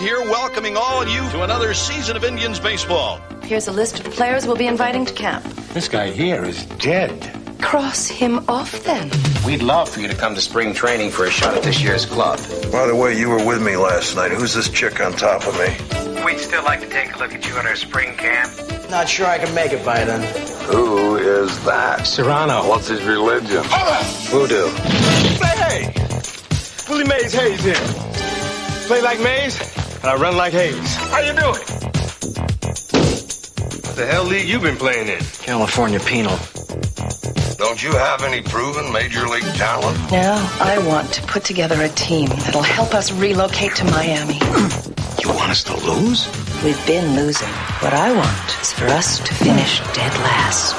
here, welcoming all of you to another season of Indians baseball. Here's a list of the players we'll be inviting to camp. This guy here is dead. Cross him off, then. We'd love for you to come to spring training for a shot at this year's club. By the way, you were with me last night. Who's this chick on top of me? We'd still like to take a look at you at our spring camp. Not sure I can make it by then. Who is that? Serrano. What's his religion? Voodoo. Hey! Willie Mays Hayes here. Play like Mays, and I run like Hayes. How you doing? What the hell league you been playing in? California Penal. Don't you have any proven major league talent? Now, I want to put together a team that'll help us relocate to Miami. You want us to lose? We've been losing. What I want is for us to finish dead last.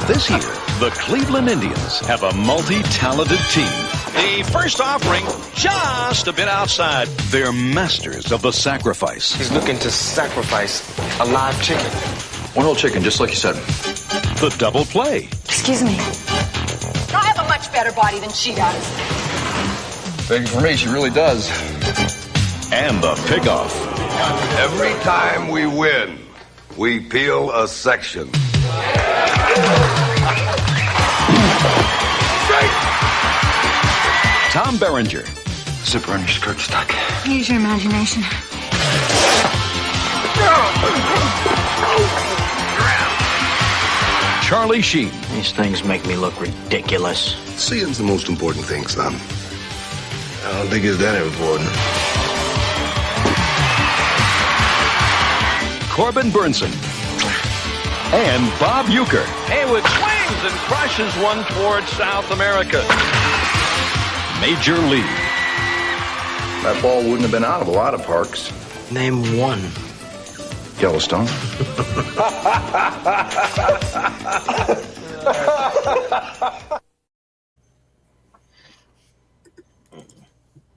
This year, the Cleveland Indians have a multi-talented team. The first offering just a bit outside. They're masters of the sacrifice. He's looking to sacrifice a live chicken. One whole chicken, just like you said. The double play. Excuse me. I have a much better body than she does. Thank you for me, she really does. And the pickoff. Every time we win, we peel a section. Tom Berenger. Zipper on your skirt stuck. Use your imagination. Charlie Sheen. These things make me look ridiculous. Seeing's the most important thing, son. I don't think it's that important. Corbin Burnson. And Bob Uecker. Haywood swings and crushes one towards South America. Major League. That ball wouldn't have been out of a lot of parks. Name one. Yellowstone.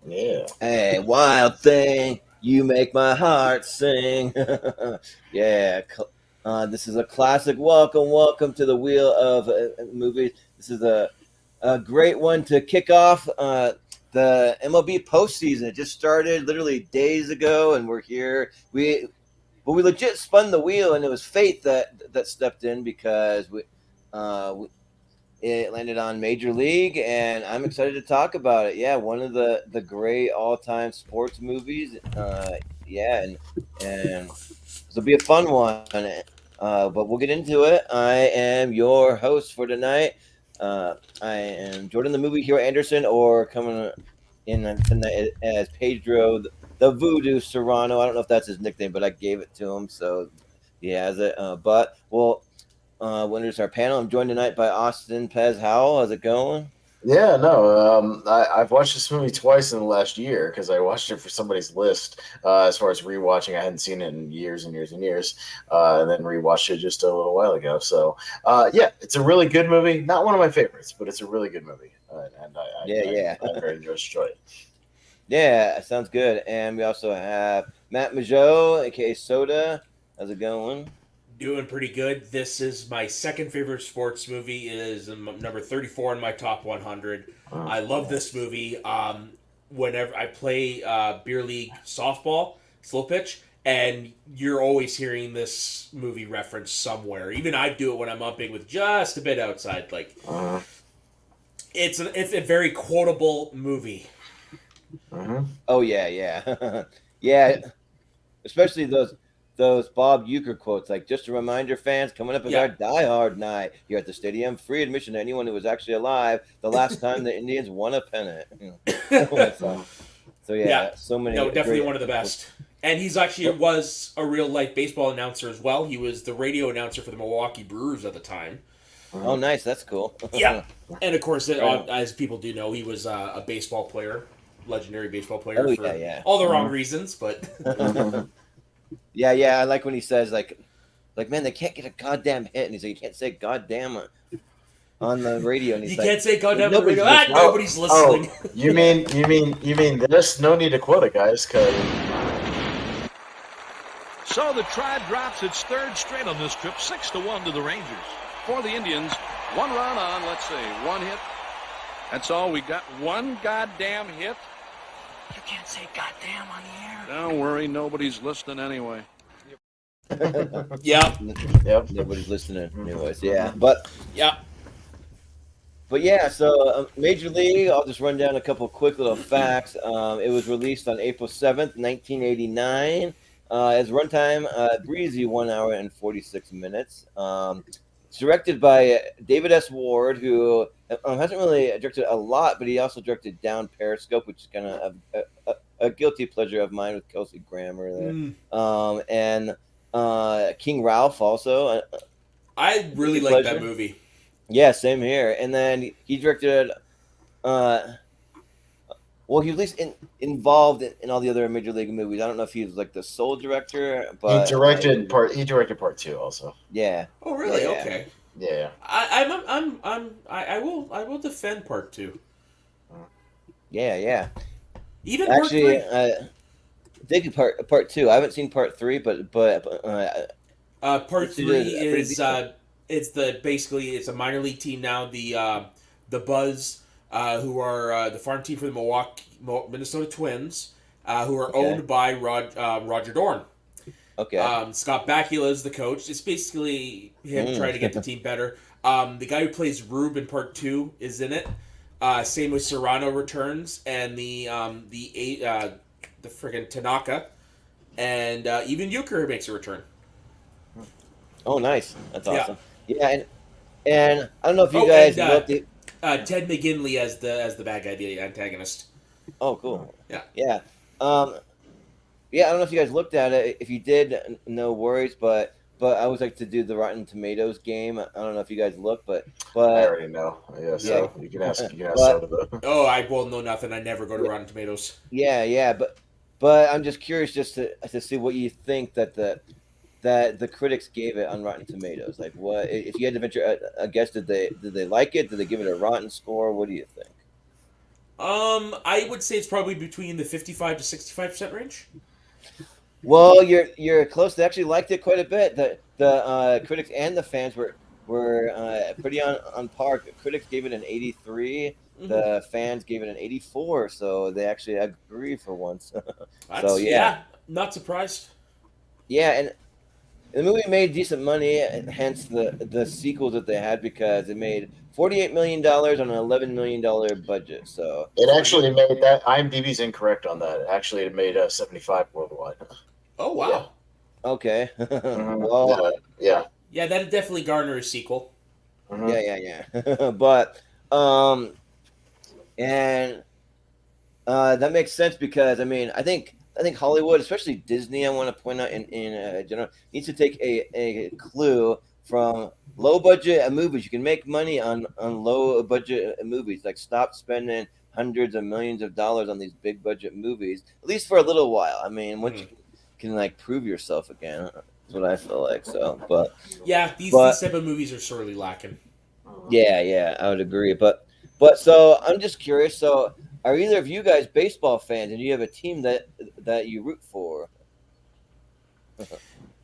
Yeah. Hey, wild thing, you make my heart sing. Yeah, this is a classic. Welcome to the Wheel of Movies. This is a great one to kick off the MLB postseason. It just started literally days ago, and we're here. We legit spun the wheel, and it was fate that stepped in because it landed on Major League, and I'm excited to talk about it. Yeah, one of the great all-time sports movies. And this will be a fun one. But we'll get into it. I am your host for tonight. I am Jordan the Movie Hero Anderson, or coming in tonight as Pedro the Voodoo Serrano. I don't know if that's his nickname, but I gave it to him, so he has it. But we'll introduce our panel. I'm joined tonight by Austin Pez Howell. How's it going? Yeah, no, I've watched this movie twice in the last year because I watched it for somebody's list. As far as rewatching, I hadn't seen it in years and years and years, and then rewatched it just a little while ago. So, yeah, it's a really good movie. Not one of my favorites, but it's a really good movie, and I very much enjoy it. Yeah, sounds good. And we also have Matt Mageau, aka Soda. How's it going? Doing pretty good. This is my second favorite sports movie. It is number 34 in my top 100. I love this movie. Whenever I play beer league softball, slow pitch, and you're always hearing this movie referenced somewhere. Even I do it when I'm umping with just a bit outside. Like, it's a very quotable movie. Oh yeah. Yeah. Especially those Bob Uecker quotes, like, just a reminder, fans, coming up is our Die Hard night here at the stadium. Free admission to anyone who was actually alive the last time the Indians won a pennant. So so many. No, definitely one of the best. And he's actually was a real life baseball announcer as well. He was the radio announcer for the Milwaukee Brewers at the time. Oh, nice. That's cool. Yeah. And of course, as people do know, he was a baseball player, legendary baseball player for all the wrong reasons, but. Yeah, I like when he says, like, man, they can't get a goddamn hit, and he's like, you can't say goddamn on the radio, and he's can't say goddamn on the radio. Nobody's listening. Oh, you mean this? No need to quote it, guys. So the Tribe drops its third straight on this trip, 6-1 to the Rangers. For the Indians, one run on, let's see, one hit. That's all. We got one goddamn hit. You can't say goddamn on the air. Don't worry, nobody's listening anyway. Yep. Nobody's listening anyways. Yeah, but Yep. But yeah, so Major League, I'll just run down a couple quick little facts. It was released on April 7th, 1989. Its runtime, breezy 1 hour and 46 minutes. It's directed by David S. Ward, who hasn't really directed a lot, but he also directed Down Periscope, which is kind of a guilty pleasure of mine with Kelsey Grammer there. And King Ralph also. I really like that movie. Yeah, same here. And then he directed, well, he was at least involved in all the other Major League movies. I don't know if he was like the sole director, but he directed part 2 also. Yeah. Oh, really? Yeah. Okay. Yeah. I will defend part 2. Yeah. Even actually, part 3? dig part 2. I haven't seen part 3, but part 3 is it's a minor league team now. The Buzz, who are the farm team for the Minnesota Twins, who are owned by Roger Dorn. Okay. Scott Bakula is the coach. It's basically him trying to get the team better. The guy who plays Rube in part 2 is in it. Same with Serrano returns, and the friggin' Tanaka, and even Euchre makes a return. Oh, nice! That's awesome. Yeah, and I don't know if you guys looked at Ted McGinley as the bad guy, the antagonist. Oh, cool. Yeah. Yeah, I don't know if you guys looked at it. If you did, no worries. But I always like to do the Rotten Tomatoes game. I don't know if you guys look, but I already know. Yeah, so you can ask Soda though. Oh, I will know nothing. I never go to Rotten Tomatoes. Yeah, but I'm just curious just to see what you think that the critics gave it on Rotten Tomatoes. Like, what if you had to venture a guess? Did they like it? Did they give it a rotten score? What do you think? I would say it's probably between the 55 to 65% range. Well, you're close. They actually liked it quite a bit. The critics and the fans were pretty on par. The critics gave it an 83. Mm-hmm. The fans gave it an 84. So they actually agree for once. So yeah, not surprised. Yeah, and the movie made decent money, hence the sequels that they had, because it made $48 million on an $11 million budget. So it actually made that. IMDb's incorrect on that. Actually, it made 75 worldwide. Oh wow! Yeah. Okay. Well, yeah. Yeah, that'd definitely garner a sequel. Mm-hmm. Yeah. But and that makes sense because I think Hollywood, especially Disney, I want to point out in general, needs to take a clue from low budget movies. You can make money on low budget movies. Like, stop spending hundreds of millions of dollars on these big budget movies, at least for a little while. I mean, once you can like prove yourself again, that's what I feel like. So, but yeah, these type of movies are sorely lacking. Yeah, I would agree. But so I'm just curious. So, are either of you guys baseball fans, and do you have a team that you root for?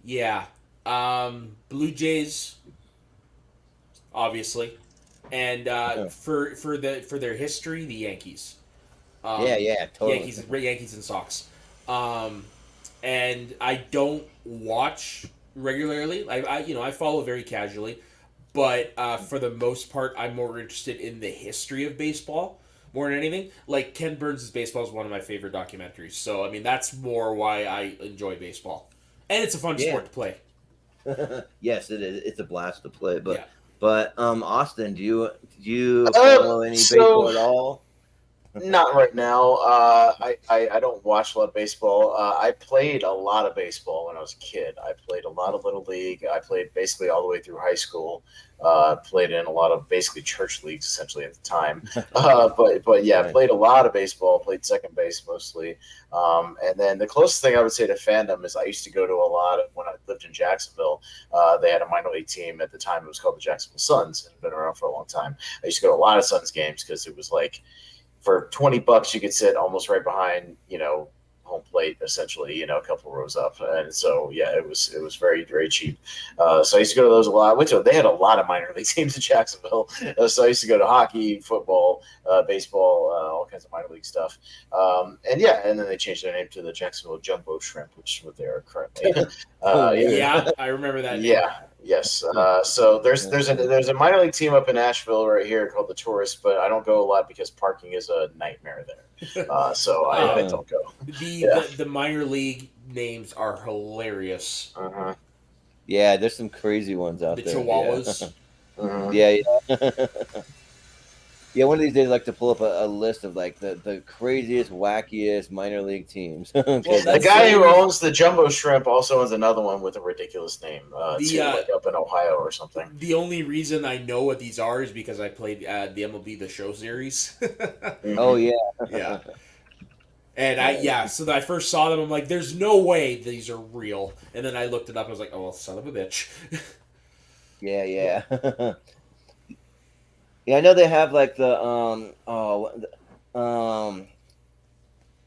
Yeah, Blue Jays, obviously, and for their history, the Yankees. Yeah, totally. Yankees and Sox. And I don't watch regularly. I follow very casually, but for the most part, I'm more interested in the history of baseball more than anything. Like, Ken Burns' Baseball is one of my favorite documentaries. So, I mean, that's more why I enjoy baseball. And it's a fun sport to play. Yes, it is. It's a blast to play. But Austin, do you follow any baseball at all? Not right now. I don't watch a lot of baseball. I played a lot of baseball when I was a kid. I played a lot of Little League. I played basically all the way through high school. Played in a lot of basically church leagues essentially at the time. But yeah, right. Played a lot of baseball. Played second base mostly. And then the closest thing I would say to fandom is I used to go to a lot of, when I lived in Jacksonville, they had a minor league team at the time. It was called the Jacksonville Suns. It had been around for a long time. I used to go to a lot of Suns games because it was like, for $20 you could sit almost right behind, home home plate, essentially, a couple rows up. And so, yeah, it was very, very cheap. So I used to go to those a lot. I went to, they had a lot of minor league teams in Jacksonville. So I used to go to hockey, football, baseball, all kinds of minor league stuff. And then they changed their name to the Jacksonville Jumbo Shrimp, which is what they are currently. Yeah, I remember that name. Yeah. Yes. So there's a minor league team up in Asheville right here called the Tourist, but I don't go a lot because parking is a nightmare there. So I don't go. The minor league names are hilarious. Uh-huh. Yeah, there's some crazy ones out there. The Chihuahuas. Yeah. Yeah, one of these days I'd like to pull up a list of like the craziest, wackiest minor league teams. The guy who owns the Jumbo Shrimp also owns another one with a ridiculous name, like up in Ohio or something. The only reason I know what these are is because I played the MLB The Show series. Oh, yeah. Yeah. And so I first saw them, I'm like, there's no way these are real. And then I looked it up, and I was like, oh, well, son of a bitch. Yeah. Yeah, I know they have like the one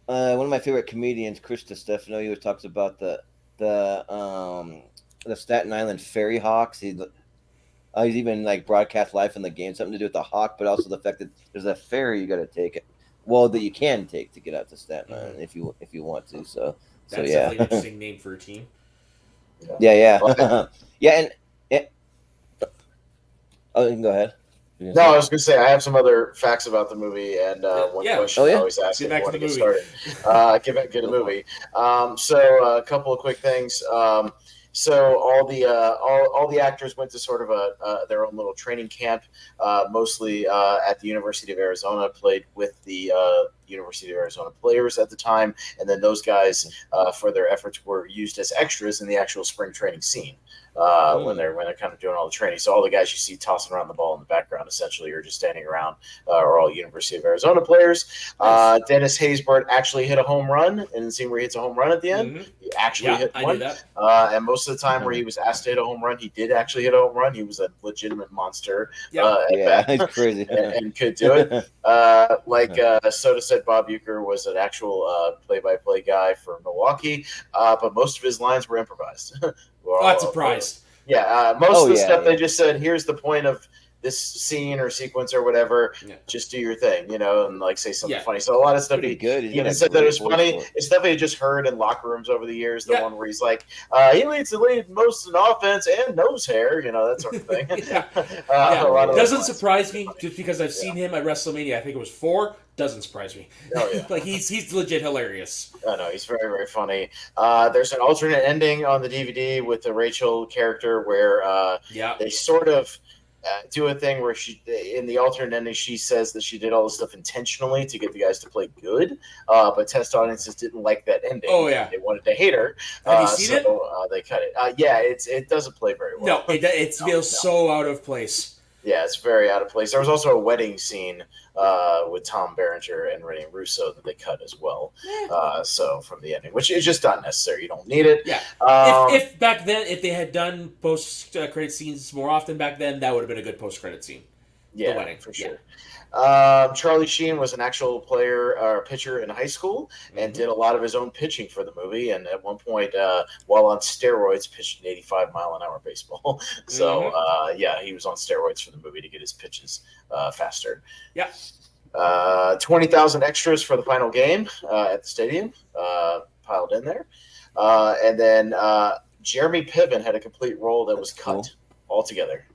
of my favorite comedians, Chris Stefano, he always talks about the Staten Island Ferry Hawks. He's even like broadcast live from the game, something to do with the hawk, but also the fact that there's a ferry you got to take it. Well, that you can take to get out to Staten Island if you want to. So that's yeah, definitely an interesting name for a team. Yeah. Yeah, and oh, you can go ahead. No, I was going to say I have some other facts about the movie, and one question I always ask if I want to get started. Get back to the movie. So a couple of quick things. So all the actors went to sort of their own little training camp, mostly at the University of Arizona. Played with the University of Arizona players at the time, and then those guys, for their efforts, were used as extras in the actual spring training scene. When they're kind of doing all the training. So all the guys you see tossing around the ball in the background essentially are just standing around are all University of Arizona players. Dennis Haysbert actually hit a home run in the scene where he hits a home run at the end. Mm-hmm. He actually hit one. I knew that. And most of the time where he was asked to hit a home run, he did actually hit a home run. He was a legitimate monster. He's crazy. and could do it. Soda said, Bob Uecker was an actual play-by-play guy for Milwaukee, but most of his lines were improvised. Not surprised. Most of the stuff they just said, here's the point of this scene or sequence or whatever. Yeah. Just do your thing, and like say something funny. So a lot of stuff he even said that it was funny. It's stuff he just heard in locker rooms over the years. The one where he's like, he leads the lead most in offense and nose hair, that sort of thing. It doesn't surprise me just because I've seen him at WrestleMania. I think it was 4. Doesn't surprise me. Oh, yeah. Like he's legit hilarious. Oh, no, he's very, very funny. There's an alternate ending on the DVD with the Rachel character where they sort of do a thing where in the alternate ending, she says that she did all this stuff intentionally to get the guys to play good, but test audiences didn't like that ending. Oh, yeah. They wanted to hate her. Have you seen it? They cut it. It doesn't play very well. No, it feels so out of place. Yeah, it's very out of place. There was also a wedding scene with Tom Berenger and Rene Russo that they cut as well. So from the ending, which is just not necessary. You don't need it. Yeah. If back then, if they had done post-credit scenes more often back then, that would have been a good post-credit scene. Yeah, the wedding. For sure. Charlie Sheen was an actual pitcher in high school and did a lot of his own pitching for the movie. And at one point, while on steroids, pitched an 85-mile-an-hour baseball. So, he was on steroids for the movie to get his pitches faster. Yeah. 20,000 extras for the final game at the stadium piled in there. And then Jeremy Piven had a complete role that was cut altogether.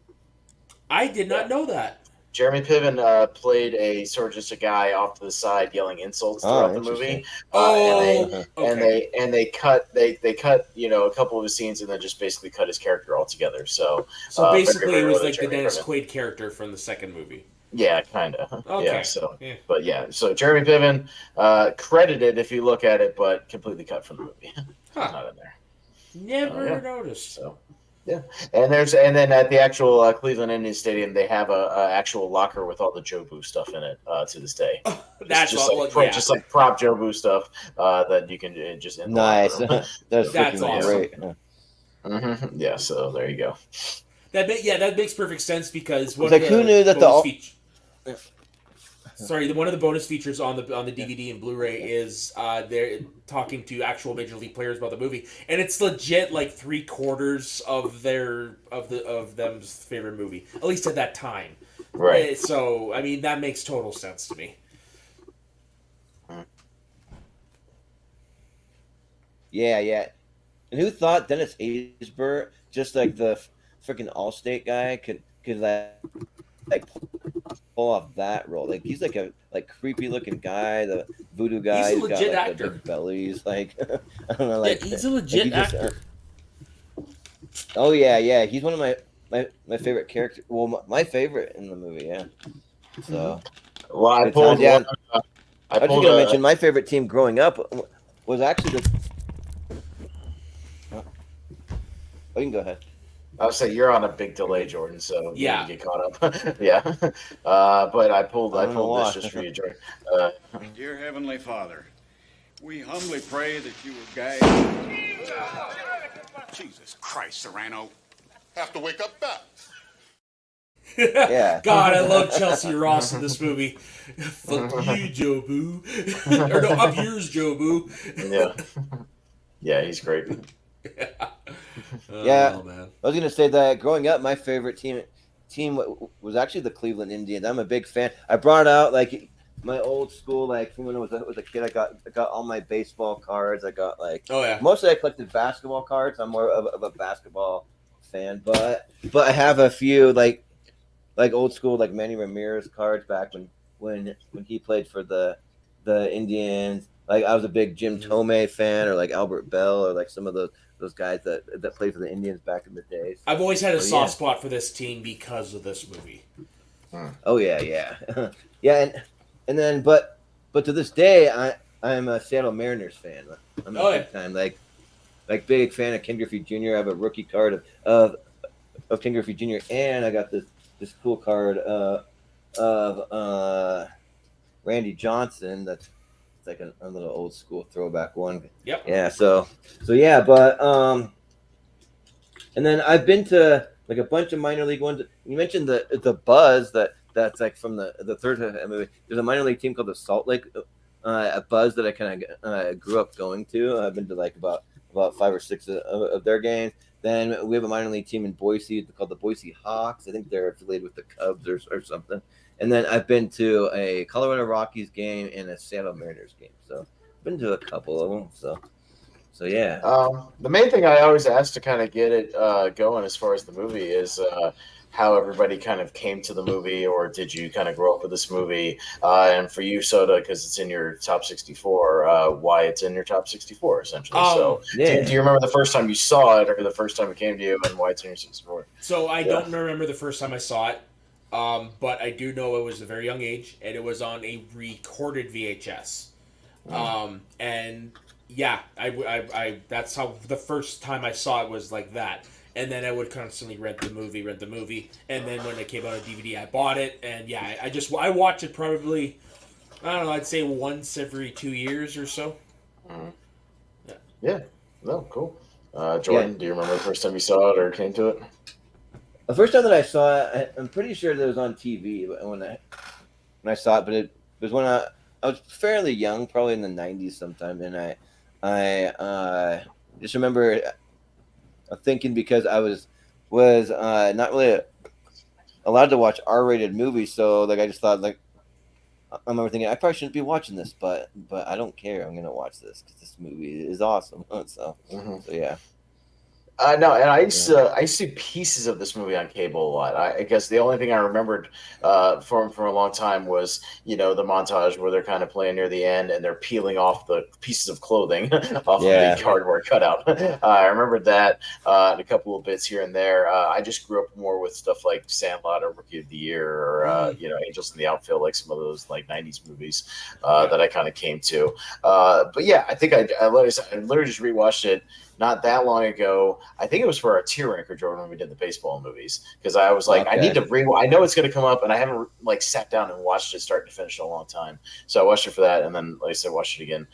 I did not know that. Jeremy Piven played a sort of just a guy off to the side yelling insults throughout the movie. And they cut a couple of his scenes and then just basically cut his character altogether. So basically it was like the Dennis Quaid character from the second movie. Yeah, kind of. Okay. Yeah, so Jeremy Piven credited if you look at it, but completely cut from the movie. Not in there. Never noticed. So. Yeah, and then at the actual Cleveland Indians Stadium, they have a actual locker with all the Jobu stuff in it to this day. That's just like prop Jobu stuff that you can just nice. That's awesome. Great. Mm-hmm. Yeah, so there you go. That makes perfect sense because who knew that Sorry, one of the bonus features on the DVD and Blu-ray is they're talking to actual Major League players about the movie, and it's legit like 3/4 of them's favorite movie, at least at that time. Right. So I mean that makes total sense to me. Yeah. And who thought Dennis Haysbert, just like the freaking Allstate guy, could like pull off that role? Like he's like a creepy looking guy, the voodoo guy. He's a legit got, actor. The big bellies, like I don't know, like he's a legit actor. Oh yeah, he's one of my favorite characters. Well, my favorite in the movie, yeah. So, well, I was just gonna mention my favorite team growing up was actually the. Oh, you can go ahead. I would say you're on a big delay, Jordan, so you yeah, need to get caught up. Yeah, but I pulled this just for you, Jordan. Dear Heavenly Father, we humbly pray that you will guide. Jesus Christ, Serrano, have to wake up back. Yeah. God, I love Chelsea Ross in this movie. Fuck you, Joe Boo. Or no, up yours, Joe Boo. Yeah, he's great. Yeah, man. I was gonna say that growing up, my favorite team was actually the Cleveland Indians. I'm a big fan. I brought out like my old school, like from when I was a kid. I got all my baseball cards. I got like mostly I collected basketball cards. I'm more of a basketball fan, but I have a few like old school like Manny Ramirez cards back when he played for the Indians. Like I was a big Jim Tomei fan, or like Albert Bell, or like some of those guys that played for the Indians back in the day. So, I've always had a soft spot for this team because of this movie. Oh yeah. Yeah, and then but to this day I'm a Seattle Mariners fan. I'm a big time like big fan of Ken Griffey Jr. I have a rookie card of Ken Griffey Jr. and I got this cool card of Randy Johnson. That's like a little old school throwback one. Yep. Yeah. So yeah, but and then I've been to like a bunch of minor league ones. You mentioned the Buzz that's like from the third movie. There's a minor league team called the Salt Lake Buzz that I kind of grew up going to. I've been to like about 5 or 6 of their games. Then we have a minor league team in Boise called the Boise Hawks. I think they're affiliated with the Cubs or something. And then I've been to a Colorado Rockies game and a Seattle Mariners game. So I've been to a couple of them. So yeah. The main thing I always ask to kind of get it going as far as the movie is how everybody kind of came to the movie, or did you kind of grow up with this movie? And for you, Soda, because it's in your top 64, why it's in your top 64, essentially. So do you remember the first time you saw it, or the first time it came to you, and why it's in your 64? So I don't remember the first time I saw it. But I do know it was a very young age, and it was on a recorded VHS. And yeah, I that's how the first time I saw it was like that. And then I would constantly rent the movie, and then when it came out on DVD, I bought it, and yeah, I watch it probably, I don't know, I'd say once every 2 years or so. Yeah. No, cool. Jordan, do you remember the first time you saw it or came to it? The first time that I saw it, I'm pretty sure that it was on TV when I saw it, but it was when I was fairly young, probably in the 90s sometime, and I just remember thinking, because I was not really allowed to watch R-rated movies, so like I just thought, like, I remember thinking I probably shouldn't be watching this, but I don't care. I'm gonna watch this because this movie is awesome. So yeah. No, and I used to see pieces of this movie on cable a lot. I guess the only thing I remembered from a long time was, the montage where they're kind of playing near the end and they're peeling off the pieces of clothing off of the cardboard cutout. I remembered that and a couple of bits here and there. I just grew up more with stuff like Sandlot or Rookie of the Year or Angels in the Outfield, like some of those like 90s movies that I kind of came to. But yeah, I think I literally just rewatched it not that long ago. I think it was for our tier ranker, Jordan, when we did the baseball movies. Because I was like, I need to I know it's going to come up, and I haven't like sat down and watched it start to finish in a long time. So I watched it for that, and then like I said, watched it again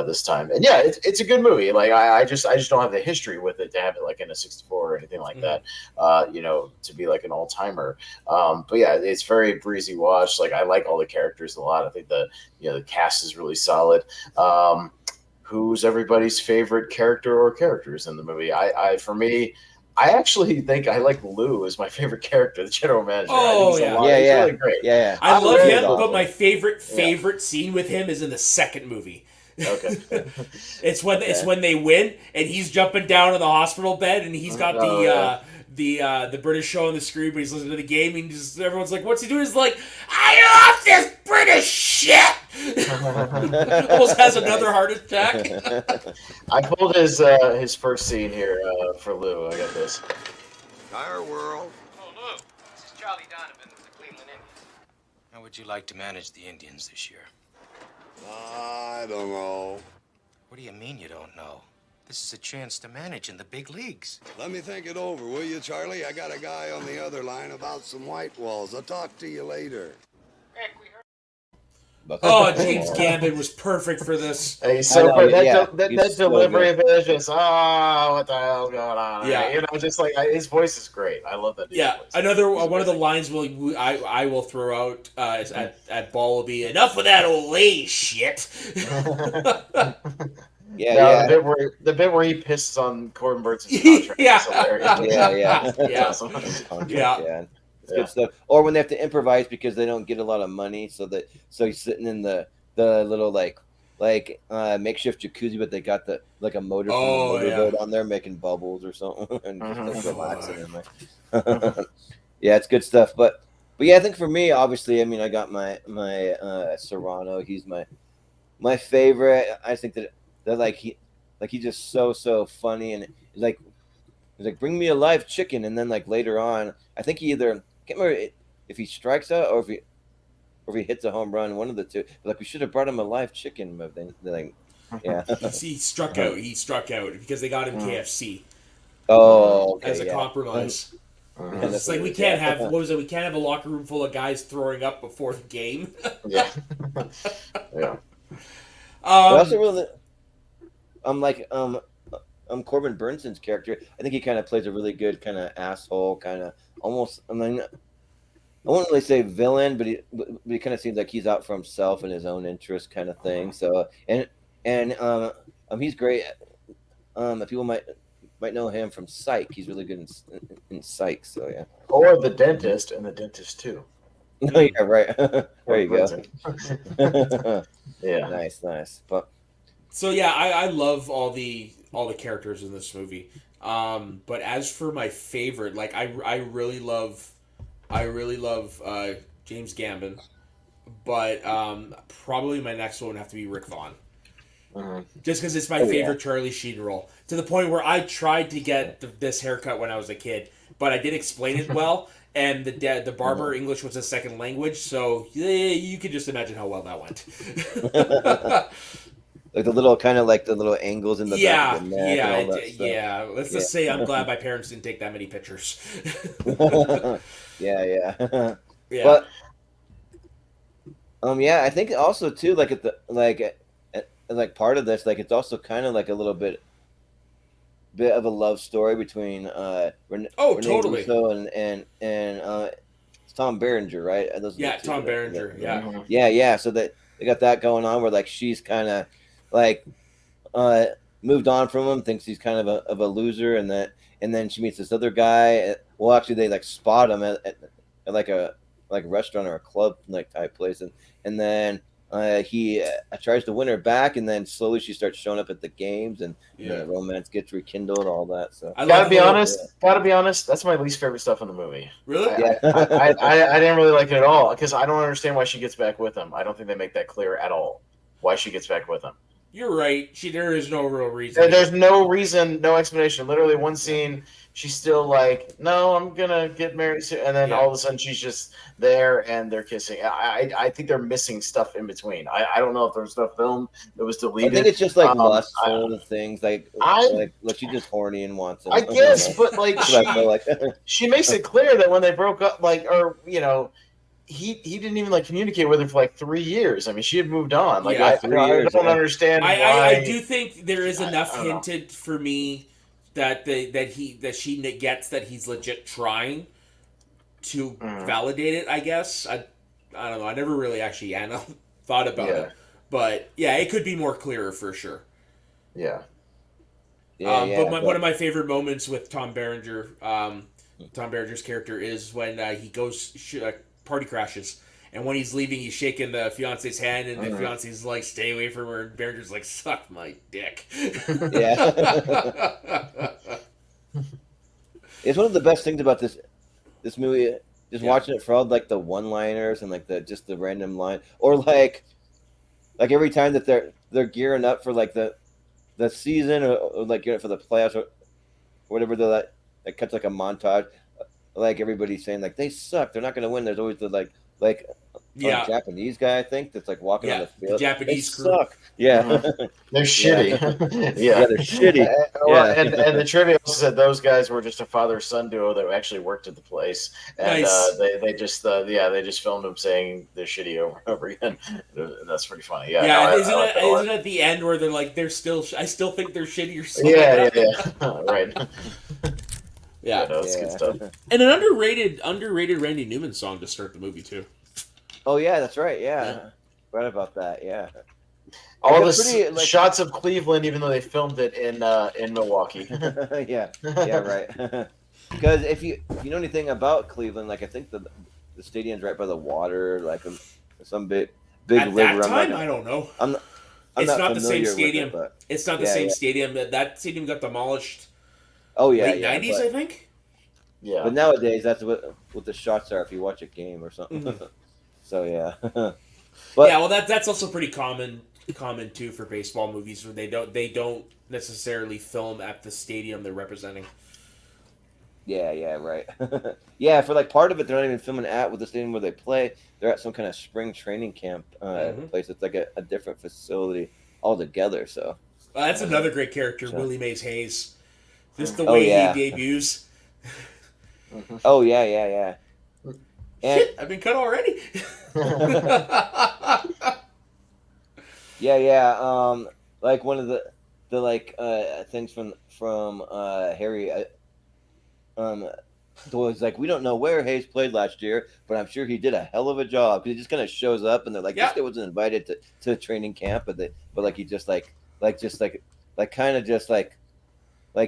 this time. And yeah, it's a good movie. Like I just don't have the history with it to have it like in a 64 or anything like that. To be like an all timer. But yeah, it's very breezy watch. Like I like all the characters a lot. I think the cast is really solid. Who's everybody's favorite character or characters in the movie? For me, I actually think I like Lou as my favorite character, the general manager. Oh, he's really great. Yeah. I love him, but my favorite scene with him is in the second movie. Okay. It's when they win and he's jumping down on the hospital bed and he's got the British show on the screen, but he's listening to the game and just everyone's like, "What's he doing?" He's like, "I love this British shit." Almost has another heart attack. I pulled his first scene here for Lou. I got this. Entire world. Oh, Lou, this is Charlie Donovan with the Cleveland Indians. How would you like to manage the Indians this year? I don't know. What do you mean you don't know? This is a chance to manage in the big leagues. Let me think it over, will you, Charlie? I got a guy on the other line about some white walls. I'll talk to you later. Oh, James Gambon was perfect for this. He's so good. That delivery of it is just, what the hell's going on? Yeah. Just like his voice is great. I love that. Yeah, another one of the lines I will throw out at Ball will be, "Enough of that old lady shit." The bit where he pisses on Corbin Burns' contract is hilarious. Yeah. It's good stuff. Or when they have to improvise because they don't get a lot of money, so he's sitting in the little like makeshift jacuzzi, but they got a motor from the motorboat on there making bubbles or something and just relaxing in there. Yeah, it's good stuff. But yeah, I think for me, obviously, I mean, I got my Serrano. He's my favorite. I think that he's just so funny, and he's like, "Bring me a live chicken," and then like later on, I think he either can't remember if he strikes out or if he hits a home run, one of the two. Like, we should have brought him a live chicken. But then, yeah, he struck out. He struck out because they got him KFC. Oh, okay, as a compromise. It's like we can't have we can't have a locker room full of guys throwing up before the game. Yeah. I also really, Corbin Burnson's character. I think he kind of plays a really good kind of asshole, kind of almost. I mean, I wouldn't really say villain, but he kind of seems like he's out for himself and his own interest, kind of thing. So and he's great. People might know him from Psych. He's really good in Psych. So yeah. Or The Dentist and The Dentist 2. Oh yeah, right. There you go. Yeah, nice. But so yeah, I love all the characters in this movie. But as for my favorite, like I really love James Gambon, but probably my next one would have to be Rick Vaughn. Just because it's my favorite Charlie Sheen role, to the point where I tried to get this haircut when I was a kid, but I didn't explain it well, and the barber English was a second language, so you can just imagine how well that went. Like the little angles in the back of the neck and all that stuff. Let's just say I'm glad my parents didn't take that many pictures. Yeah. But I think also too, like at the part of this, like it's also kind of like a little bit of a love story between Renee totally Russo and it's Tom Berenger, right? Tom Berenger. Yeah. So that they got that going on where like she's kind of like moved on from him, thinks he's kind of a loser, and then she meets this other guy. Well, actually, they like spot him at like a restaurant or a club like type place, and then he tries to win her back, and then slowly she starts showing up at the games, and the romance gets rekindled, all that. So gotta be honest, that's my least favorite stuff in the movie. Really? I didn't really like it at all because I don't understand why she gets back with him. I don't think they make that clear at all why she gets back with him. You're right. There is no real reason. There's no reason, no explanation. Literally, one scene, she's still like, "No, I'm gonna get married soon," and then all of a sudden, she's just there and they're kissing. I think they're missing stuff in between. I don't know if there's stuff filmed that was deleted. I think it's just like lustful things, like she's just horny and wants him. I guess, but like she makes it clear that when they broke up, he didn't even communicate with her for 3 years. I mean, she had moved on. I don't understand. I do think there is enough hinted for me that she gets that he's legit trying to validate it. I guess I don't know. I never really actually thought about it, but yeah, it could be more clearer for sure. Yeah. But one of my favorite moments with Tom Berenger's character is when he goes. Party crashes, and when he's leaving, he's shaking the fiance's hand, and the fiance's like, "Stay away from her." And Berenger's like, "Suck my dick." Yeah. It's one of the best things about this movie. Just watching it for all the one-liners and the random line, or like every time that they're gearing up for the season or gearing up for the playoffs or whatever, they cuts a montage. Everybody's saying they suck. They're not going to win. There's always the Japanese guy, I think, that's walking on the field. The Japanese crew suck. Yeah, they're shitty. Yeah, they're shitty. And the trivia also said those guys were just a father-son duo that actually worked at the place, and they just filmed them saying they're shitty over and over again. That's pretty funny. Isn't it the end where they're still? I still think they're shitty or something. Yeah, right. Yeah, it's good stuff. And an underrated Randy Newman song to start the movie too. Oh yeah, that's right. Yeah. Right about that. Yeah. All the shots of Cleveland, even though they filmed it in Milwaukee. Yeah, right. Because if you know anything about Cleveland, I think the stadium's right by the water, some big At river. that time, I don't know. It's not the same stadium. It's not the same stadium. That stadium got demolished. Oh yeah, late 90s, I think. Yeah, but nowadays that's what the shots are if you watch a game or something. Mm-hmm. So yeah, well that's also pretty common too for baseball movies where they don't necessarily film at the stadium they're representing. Yeah, right. Yeah, for part of it, they're not even filming with the stadium where they play. They're at some kind of spring training camp place. It's a different facility altogether. So that's another great character, Willie Mays Hayes. Just the way he debuts. Oh yeah. And, shit, I've been cut already. Yeah. One of the things from Harry. Was we don't know where Hayes played last year, but I'm sure he did a hell of a job. He just kind of shows up, and they're this guy wasn't invited to training camp, but he just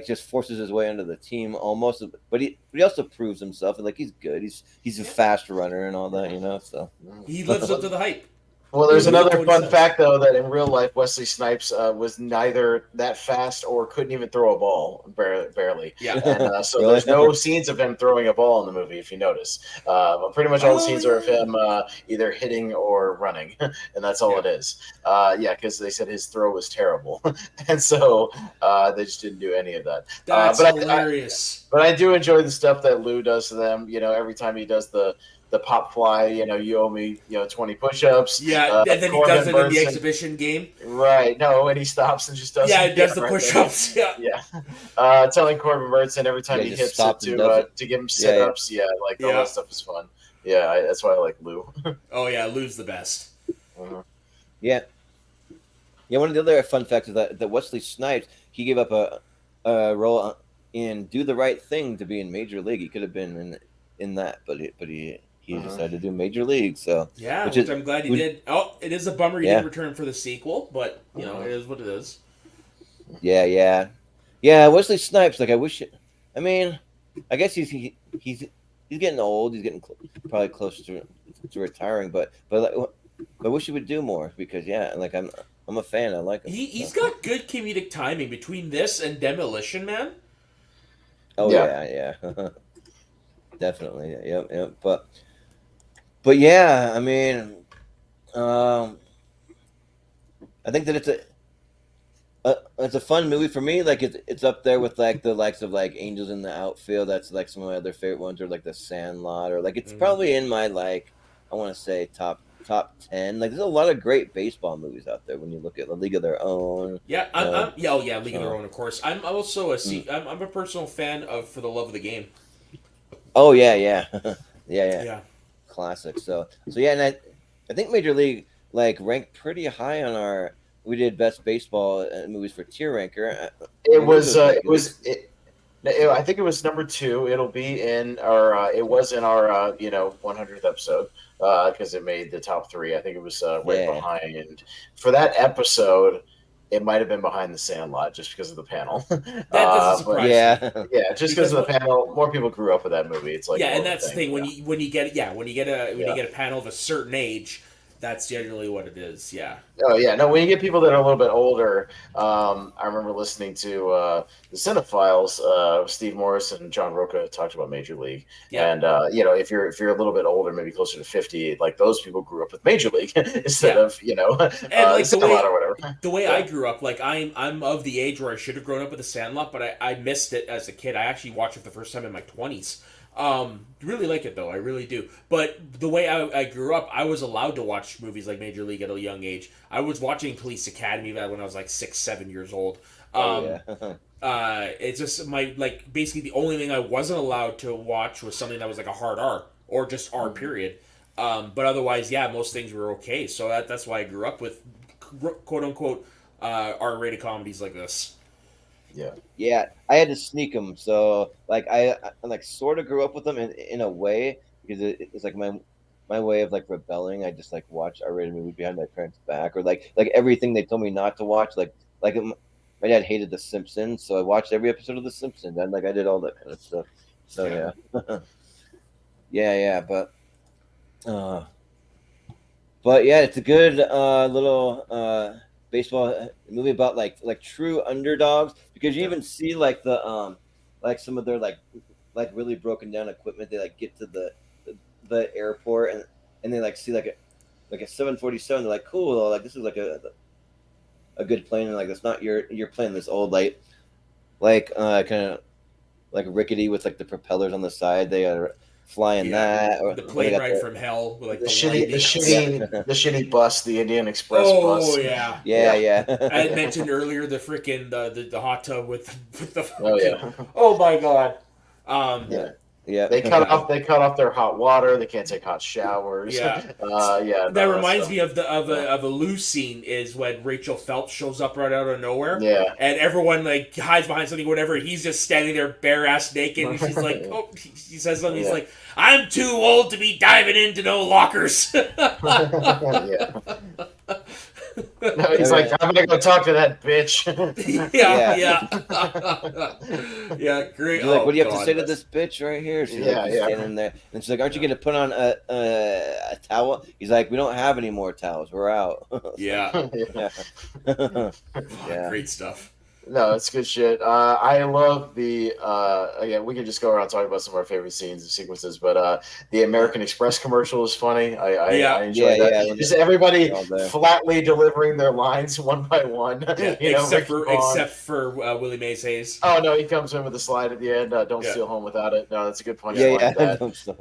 just forces his way into the team almost, but he also proves himself and he's good. He's a fast runner and all that, So he lives up to the hype. Well, there's another fun fact though that in real life Wesley Snipes was neither that fast or couldn't even throw a ball, barely. Yeah. And so there's no scenes of him throwing a ball in the movie, if you notice. But pretty much all the scenes are of him either hitting or running, and that's all it is. Because they said his throw was terrible, and so they just didn't do any of that. That's hilarious. But I do enjoy the stuff that Lou does to them. Every time he does the pop fly, you owe me, 20 push-ups. Yeah, and then he does it in the exhibition game. Right. No, and he stops and just does. Yeah, he does the push-ups. Yeah. Telling Corbin Burnson every time he hits it to give him sit-ups. Yeah, all that stuff is fun. Yeah, that's why I like Lou. Oh yeah, Lou's the best. Yeah. Yeah, one of the other fun facts is that Wesley Snipes, he gave up a role in Do the Right Thing to be in Major League. He could have been in that, but he decided to do Major League. So which I'm glad he did. Oh, it is a bummer he didn't return for the sequel, but it is what it is. Yeah. Wesley Snipes, I wish. I guess he's getting old. He's getting probably close to retiring, but I wish he would do more because I'm a fan. I like him. He's got good comedic timing between this and Demolition Man. Oh yeah. Definitely, yep. But yeah, I think that It's a fun movie for me. Like it's up there with like the likes of like Angels in the Outfield. That's like some of my other favorite ones, or like The Sandlot, or like it's probably in my like I want to say top 10. Like there's a lot of great baseball movies out there when you look at The League of Their Own. Yeah, League of Their Own, of course. I'm also I'm a personal fan of For the Love of the Game. Oh yeah. Yeah. Classic. So yeah, and I think Major League like ranked pretty high on our. We did best baseball movies for tier ranker. I think it was number 2. It'll be in our. It was in our 100th episode because it made the top 3. I think it was right behind. And for that episode, it might have been behind The Sandlot just because of the panel. That doesn't surprise me. Yeah, just because of the panel. More people grew up with that movie. It's like and that's the thing when you get a panel of a certain age. That's generally what it is, yeah. Oh, yeah. No, when you get people that are a little bit older, I remember listening to the Cinephiles, Steve Morris and John Roca talked about Major League. Yeah. And, if you're a little bit older, maybe closer to 50, like those people grew up with Major League instead of, and like Sandlot or whatever. The way I grew up, like I'm of the age where I should have grown up with The Sandlot, but I missed it as a kid. I actually watched it the first time in my 20s. Really like it though, I really do. But the way I grew up, I was allowed to watch movies like Major League at a young age. I was watching Police Academy when I was like 6-7 years old. It's just basically the only thing I wasn't allowed to watch was something that was like a hard R or just R period. But otherwise, most things were okay. So that's why I grew up with quote unquote R-rated comedies like this. Yeah, I had to sneak them. So like I like sort of grew up with them in a way because it's like my way of like rebelling. I just like watch R-rated movies behind my parents' back, or like everything they told me not to watch. Like my dad hated The Simpsons, so I watched every episode of The Simpsons, and like I did all that kind of stuff. So yeah, but yeah, it's a good little baseball movie about like true underdogs, because you even see like the like some of their like really broken down equipment. They like get to the airport and they like see like a 747. They're like, cool, like this is like a good plane, and like it's not your plane, this old kind of like rickety with like the propellers on the side. They are flying that, or the plane ride from hell, with, like the shitty bus, the Indian Express bus. Oh yeah. I had mentioned earlier the freaking the hot tub with the. Oh my god. They cut off their hot water. They can't take hot showers. That reminds me of a loose scene is when Rachel Phelps shows up right out of nowhere. Yeah, and everyone like hides behind something, whatever. He's just standing there bare ass naked, and she's like, he says something. He's like, "I'm too old to be diving into no lockers." No, he's like, I'm gonna go talk to that bitch. Yeah, great. Like, what do you have to say to this bitch right here? She's standing there, and she's like, "Aren't you gonna put on a towel?" He's like, "We don't have any more towels. We're out." Great stuff. No, it's good shit. I love the again. We can just go around talking about some of our favorite scenes and sequences, but the American Express commercial is funny. I enjoy that. Yeah. Just everybody flatly delivering their lines one by one. Except for Willie Mays Hayes. Oh no, he comes in with a slide at the end. Don't steal home without it. No, that's a good punchline.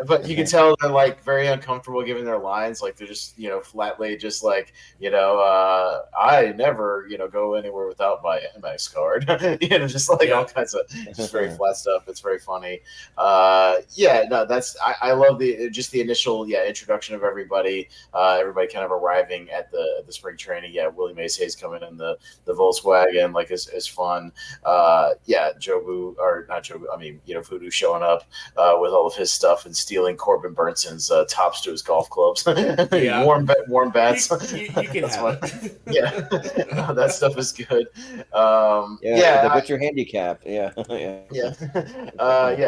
But you can tell they're like very uncomfortable giving their lines. Like they're just, flatly just like, I never, go anywhere without my Amex card. Just like all kinds of just very flat stuff. It's very funny. That's I love the initial introduction of everybody. Everybody kind of arriving at the spring training. Yeah, Willie Mays Hayes coming in the Volkswagen like is fun. Jobu or not Jobu. I mean, Voodoo showing up with all of his stuff and stealing Corbin Burnson's tops to his golf clubs. warm bats. You can have it. That stuff is good. What's your handicap?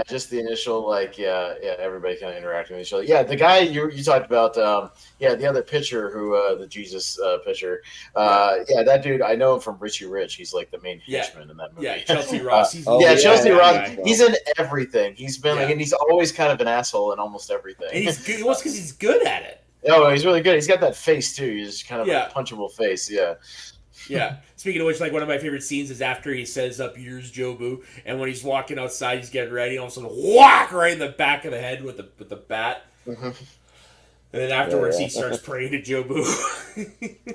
Just the initial everybody kind of interacting with each other. Yeah, the guy you talked about. The other pitcher who the Jesus pitcher. That dude, I know him from Richie Rich. He's like the main henchman in that movie. Yeah, Chelsea Ross. Chelsea Ross. He's in everything. He's been and he's always kind of an asshole in almost everything. And he's good. Well, it's because he's good at it. Oh, he's really good. He's got that face too. He's kind of a punchable face. Yeah. Yeah. Speaking of which, like one of my favorite scenes is after he says up yours, Jobu, and when he's walking outside, he's getting ready, all of a sudden, whack right in the back of the head with the bat. Mm-hmm. And then afterwards, he starts praying to Jobu.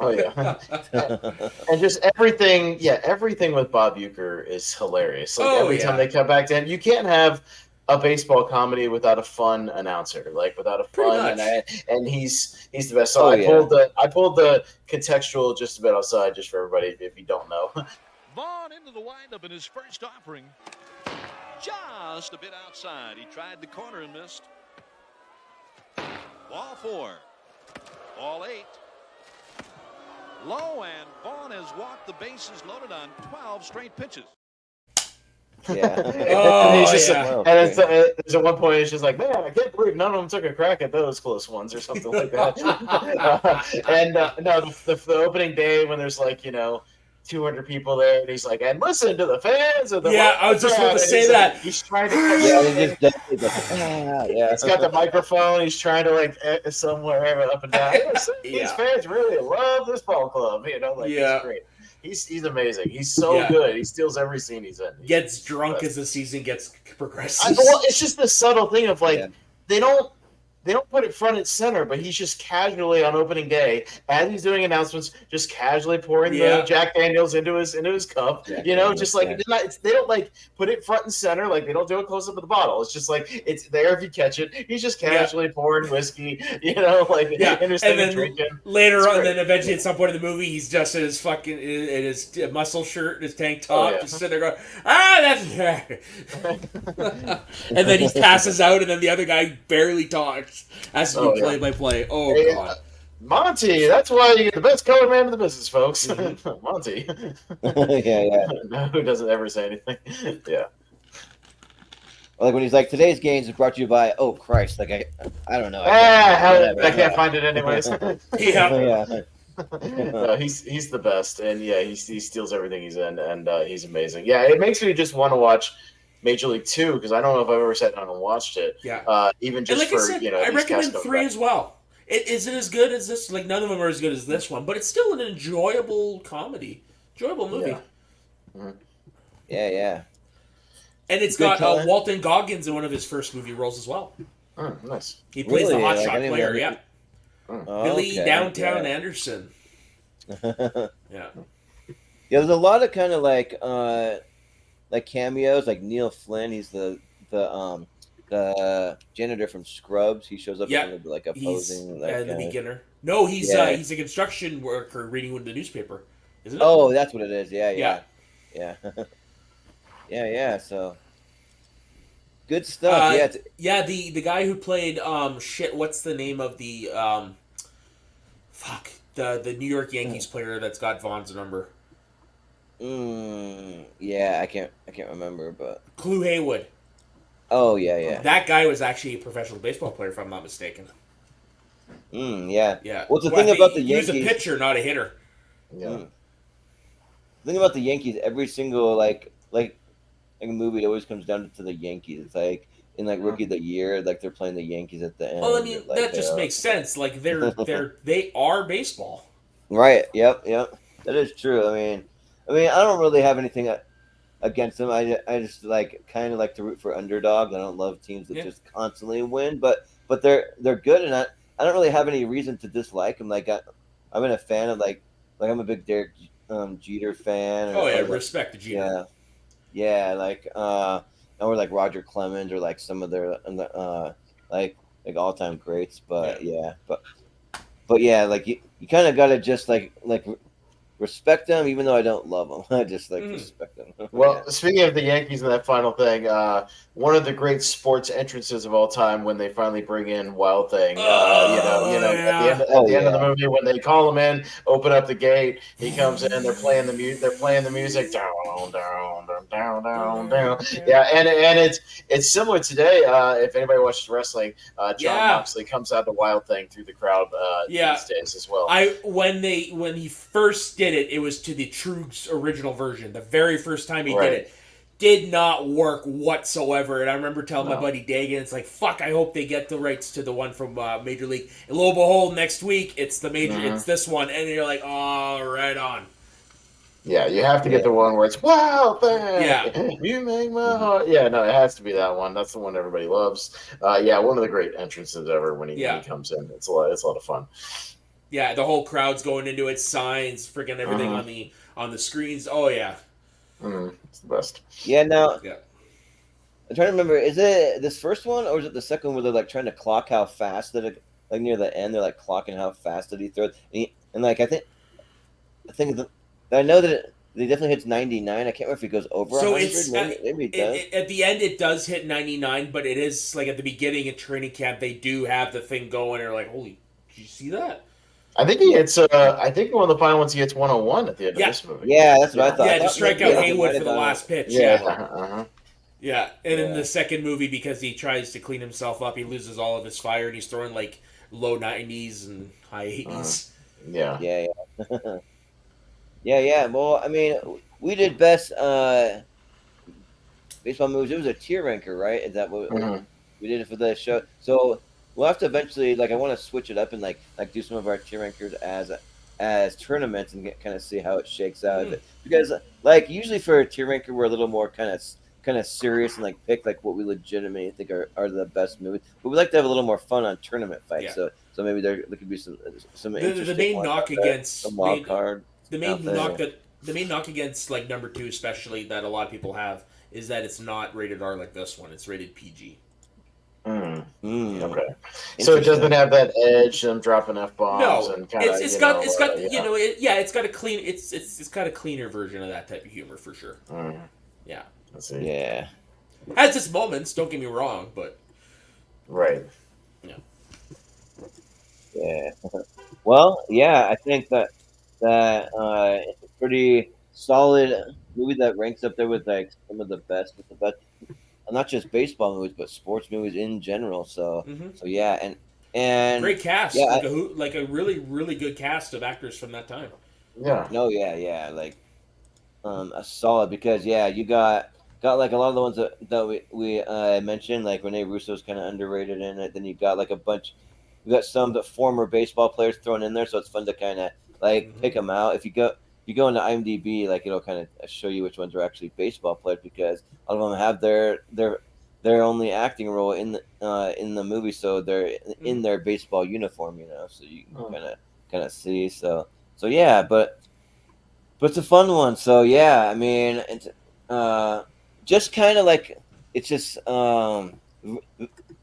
Oh yeah, and just everything. Yeah, everything with Bob Uecker is hilarious. Like every time they come back to him, you can't have a baseball comedy without a fun announcer, like without a fun, and he's the best. So I pulled the contextual just a bit outside, just for everybody if you don't know. Vaughn into the windup in his first offering, just a bit outside. He tried the corner and missed. Ball 4, ball 8. Low, and Vaughn has walked the bases loaded on 12 straight pitches. Yeah. And he's just and there's at one point it's just like, man, I can't believe none of them took a crack at those close ones or something like that. No, the opening day when there's like 200 people there, and he's like, and listen to the fans of the I was just about to say that. He's trying to he's got the microphone. He's trying to like somewhere up and down. These fans really love this ball club. He's great. He's amazing. He's so good. He steals every scene he's in. Gets drunk as the season progresses. It's just the subtle thing of like they don't put it front and center, but he's just casually on opening day, as he's doing announcements, just casually pouring the Jack Daniels into his cup. They don't like put it front and center, like they don't do a close up of the bottle. It's just like it's there if you catch it. He's just casually pouring whiskey, in his thing and drinking. Later on, then eventually at some point in the movie, he's just in his muscle shirt, his tank top, just sitting there going, that's and then he passes out, and then the other guy barely talks. Has to be play-by-play. Oh, hey, God. Monty, that's why you get the best colored man in the business, folks. Monty. No, who doesn't ever say anything. Yeah. Like when he's like, today's games is brought to you by, oh, Christ. Like, I don't know. I can't find it anyways. No, he's the best. And, he steals everything he's in, and he's amazing. Yeah, it makes me just want to watch Major League 2, because I don't know if I've ever sat down and watched it. Yeah. Even just for, I recommend 3 as well. It isn't as good as this. Like, none of them are as good as this one, but it's still an enjoyable comedy. Enjoyable movie. Yeah. Yeah. And it's got Walton Goggins in one of his first movie roles as well. Oh, nice. He plays the hotshot player, Billy Downtown Anderson. Yeah, there's a lot of kind of like cameos, like Neil Flynn. He's the janitor from Scrubs. He shows up in like a posing the beginner. No, he's a construction worker reading the newspaper, isn't it? Oh, that's what it is. Yeah. So good stuff. The guy who played what's the name of the the New York Yankees player that's got Vaughn's number? I can't remember, but Clu Haywood. Oh yeah. That guy was actually a professional baseball player, if I'm not mistaken. Yeah. Well, the thing about the Yankees, he was a pitcher, not a hitter. Yeah. The thing about the Yankees, every single like a movie, it always comes down to the Yankees. It's like in like Rookie of the Year, like they're playing the Yankees at the end. Well, I mean, that just makes sense. Like they are baseball. Right. Yep. That is true. I mean, I don't really have anything against them. I just kind of like to root for underdogs. I don't love teams that just constantly win, but they're good, and I don't really have any reason to dislike them. Like I'm a fan of like I'm a big Derek Jeter fan. Respect to Jeter. Yeah, or like Roger Clemens, or like some of their like all-time greats. But but like you kind of gotta just like respect them, even though I don't love them. I just respect them. Well, speaking of the Yankees and that final thing, one of the great sports entrances of all time, when they finally bring in Wild Thing. At the end of the movie, when they call him in, open up the gate, he comes in. They're playing the music. Down, down, down, down, down. Yeah, and it's similar today. If anybody watches wrestling, Jon Moxley comes out to Wild Thing through the crowd these days as well. When he first did it was to the true original version. The very first time he did not work whatsoever. And I remember telling my buddy Dagan, it's like, fuck, I hope they get the rights to the one from Major League. And lo and behold, next week, it's the major, it's this one. And you're like, oh, right on. Yeah, you have to get the one where it's wow, thing. Yeah. You make my heart. Yeah, no, it has to be that one. That's the one everybody loves. Yeah, one of the great entrances ever when he comes in. It's a lot of fun. Yeah, the whole crowd's going into it, signs, freaking everything on the screens. Oh yeah. It's the best. Yeah, now Yeah. I'm trying to remember, is it this first one or is it the second one where they're like trying to clock how fast that it, like near the end they're like clocking how fast that he throws and like I think that I know that he definitely hits 99. I can't remember if he goes over So 100. it's Maybe he does. at the end it does hit 99, but it is like at the beginning of training camp they do have the thing going. And they're like, holy, did you see that? I think he hits. I think one of the final ones he hits 101 at the end of this movie. Yeah, that's what I thought. Yeah, to strike out Haywood for the last pitch. Yeah. Yeah, and in the second movie, because he tries to clean himself up, he loses all of his fire, and he's throwing like low 90s and high 80s. Yeah. Yeah. Well, I mean, we did best baseball movies. It was a tier ranker, right? Is that what we did it for the show? So we'll have to eventually, like, I want to switch it up and like do some of our tier rankers as tournaments and kind of see how it shakes out. Because like usually for a tier ranker, we're a little more kind of serious and like pick like what we legitimately think are the best movies. But we like to have a little more fun on tournament fights. Yeah. So maybe there could be some The main knock against some wild card. The main knock against like number 2 especially that a lot of people have is that it's not rated R like this one. It's rated PG. Okay. So it doesn't have that edge and dropping F-bombs No, and kind of it's got it's got a clean it's got a cleaner version of that type of humor for sure. Yeah. Let's see. Yeah. Has its moments, don't get me wrong, but right. Yeah. Well, yeah, I think that it's a pretty solid movie that ranks up there with like some of the best, not just baseball movies, but sports movies in general. So yeah, and great cast, yeah, like a really really good cast of actors from that time. Yeah. No, yeah, like a solid because you got like a lot of the ones that we mentioned, like Rene Russo's kind of underrated in it. Then you got like a bunch. We got some of the former baseball players thrown in there, so it's fun to kind of like pick them out. If you go into IMDb, like it'll kind of show you which ones are actually baseball players because a lot of them have their only acting role in the movie, so they're in their baseball uniform, so you can kind of see. So yeah, but it's a fun one. So yeah, I mean, it's just kind of like it's just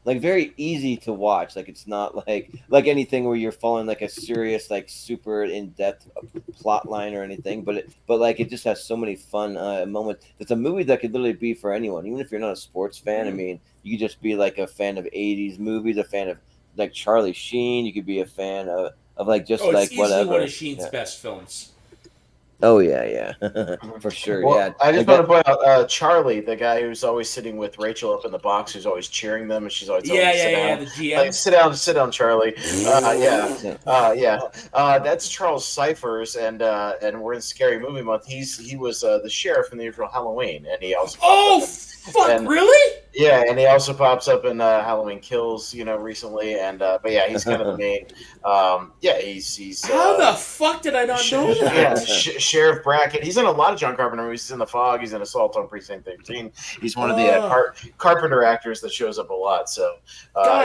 like very easy to watch. Like it's not like anything where you're following like a serious like super in-depth plot line or anything, but like it just has so many fun moments. It's a movie that could literally be for anyone, even if you're not a sports fan. I mean, you could just be like a fan of 80s movies, a fan of like Charlie Sheen. You could be a fan of like just like it's whatever. Easily one of Sheen's best films. Oh yeah, for sure. Well, yeah, I just want to point out Charlie, the guy who's always sitting with Rachel up in the box, who's always cheering them, and she's always the GM. Like, sit down, Charlie. That's Charles Cyphers, and we're in Scary Movie Month. He was the sheriff in the original Halloween, and he also really? Yeah, and he also pops up in Halloween Kills, recently, and but yeah, he's kind of the main. He's how the fuck did I not know that? Yeah, Sheriff Brackett. He's in a lot of John Carpenter movies. He's in The Fog. He's in Assault on Precinct 13. He's one of the Carpenter actors that shows up a lot. So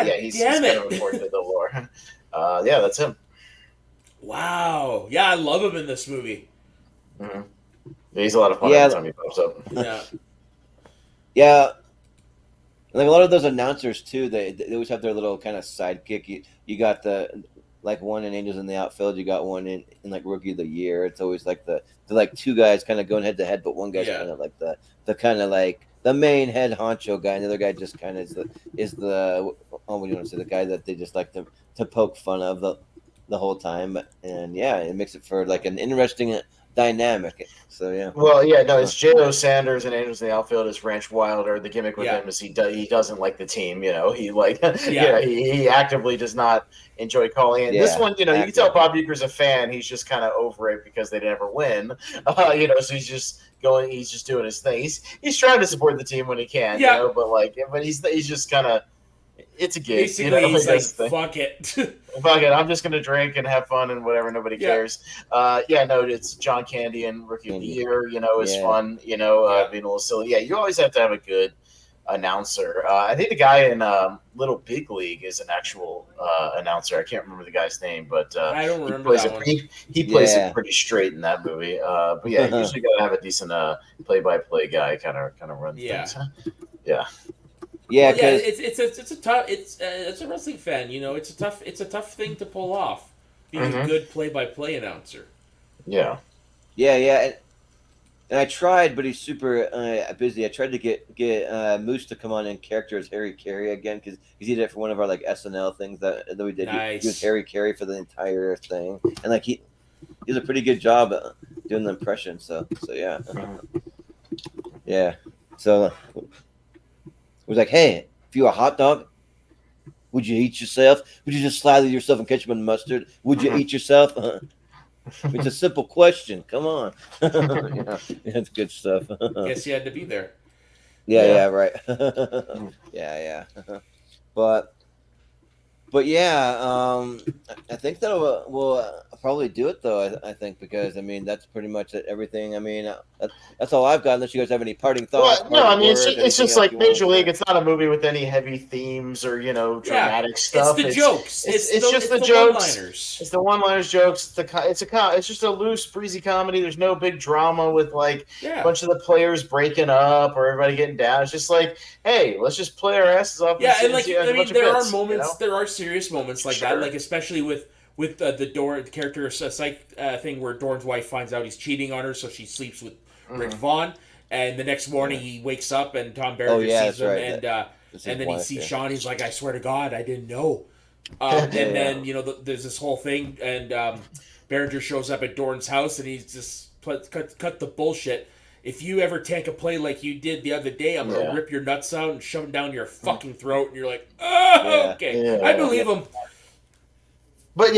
he's kind of important to the lore. That's him. Wow. Yeah, I love him in this movie. Mm-hmm. Yeah, he's a lot of fun every time he pops up. Yeah. Like a lot of those announcers too, they always have their little kind of sidekick. You got the like one in Angels in the Outfield, you got one in like Rookie of the Year. It's always like the like two guys kind of going head to head, but one guy's kind of like the kind of like the main head honcho guy, and the other guy just kind of is the what do you want to say, the guy that they just like to poke fun of the whole time. And yeah, it makes it for like an interesting dynamic. So yeah. Well, yeah, no, it's J.O. Sanders and Angels in the Outfield is Ranch Wilder. The gimmick with him is he doesn't like the team. He he actively does not enjoy calling it. This one, you can tell Bob Uecker's a fan. He's just kind of over it because they never win. So he's just going. He's just doing his thing. He's trying to support the team when he can. But he's just kind of. it's a gig. Basically, he's like, fuck it. Fuck it, I'm just going to drink and have fun and whatever, nobody cares. No, it's John Candy and Rookie of the Year, is fun, being a little silly. Yeah, you always have to have a good announcer. I think the guy in Little Big League is an actual announcer. I can't remember the guy's name, but I don't remember that one. He plays it pretty straight in that movie. But yeah, you usually got to have a decent play-by-play guy kind of run things. Yeah. Yeah, because it's a wrestling fan. It's a tough thing to pull off. Being a good play-by-play announcer. Yeah. And I tried, but he's super busy. I tried to get Moose to come on in character as Harry Carey again because he did it for one of our SNL things that we did. Nice. He was Harry Carey for the entire thing, and he did a pretty good job doing the impression. So yeah, yeah. So it was like, hey, if you were a hot dog, would you eat yourself? Would you just slather yourself in ketchup and mustard? Would you eat yourself? It's a simple question. Come on. It's good stuff. Guess you had to be there. Yeah, right. yeah. But yeah, I think that we'll probably do it though. I think because that's pretty much everything. That's all I've got. Unless you guys have any parting thoughts. Well, no, it's just like Major League. It's not a movie with any heavy themes or dramatic stuff. It's the jokes. It's just the jokes. One-liners. It's the one-liners jokes. It's just a loose, breezy comedy. There's no big drama with a bunch of the players breaking up or everybody getting down. It's just like, hey, let's just play our asses off. Yeah, and there are moments. There are serious moments like that, especially with the Dorn character psych thing where Dorn's wife finds out he's cheating on her, so she sleeps with Rick Vaughn, and the next morning he wakes up and Tom Berenger sees him, and then he sees Sean. He's like, I swear to God, I didn't know. And then there's this whole thing, and Berenger shows up at Dorn's house, and he's just cut the bullshit. If you ever tank a play like you did the other day, I'm gonna rip your nuts out and shove them down your fucking throat. And you're like, okay, I believe him. But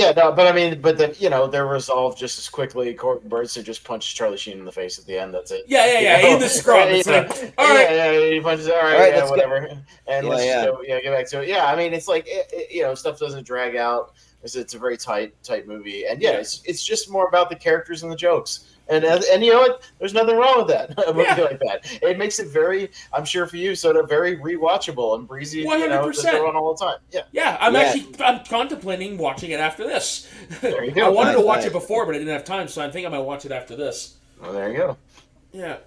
they're resolved just as quickly. Corbin Burnson just punches Charlie Sheen in the face at the end. That's it. Yeah. In the scrum, it's like, all right, he punches. All right, whatever. And let's just go, get back to it. Yeah, it's like stuff doesn't drag out. It's a very tight movie, and it's just more about the characters and the jokes. And you know what? There's nothing wrong with that. A movie like that. It makes it very, I'm sure for you, sort of very rewatchable and breezy. 100%. To throw on all the time. Yeah. I'm contemplating watching it after this. There you go. I wanted to watch it before, but I didn't have time, so I think I might watch it after this. Well, there you go. Yeah.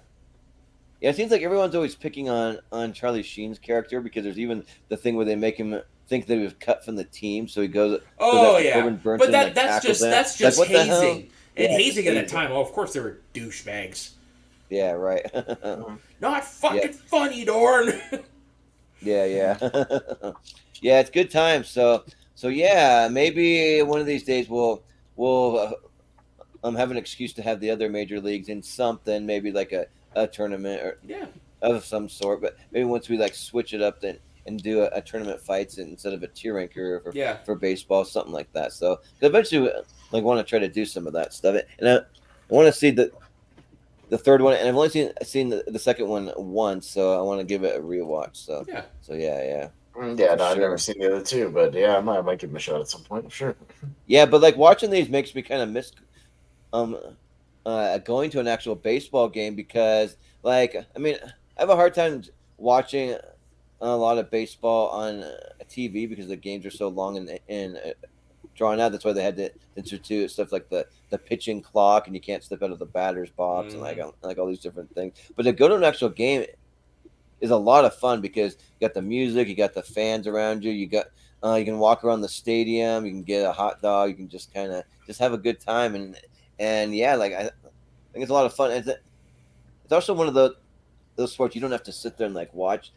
Yeah, it seems like everyone's always picking on Charlie Sheen's character because there's even the thing where they make him think that he was cut from the team, so he goes. But that's just hazing. And hazing at that time, of course, they were douchebags. Yeah, right. Not fucking funny, Dorn. Yeah. Yeah, it's good times. So yeah, maybe one of these days we'll have an excuse to have the other major leagues in something, maybe like a tournament or of some sort. But maybe once we switch it up and do a tournament fights instead of a tier ranker for baseball, something like that. So eventually, want to try to do some of that stuff. And I want to see the third one, and I've only seen the second one once, so I want to give it a rewatch. So yeah. I've never seen the other two, but I might give them a shot at some point. Sure. Yeah, but watching these makes me kind of miss going to an actual baseball game because I have a hard time watching a lot of baseball on TV because the games are so long and drawn out. That's why they had to institute stuff like the pitching clock, and you can't step out of the batter's box and all these different things. But to go to an actual game is a lot of fun because you got the music, you got the fans around you, you got you can walk around the stadium, you can get a hot dog, you can just kind of have a good time and I think it's a lot of fun. It's also one of those sports you don't have to sit there and watch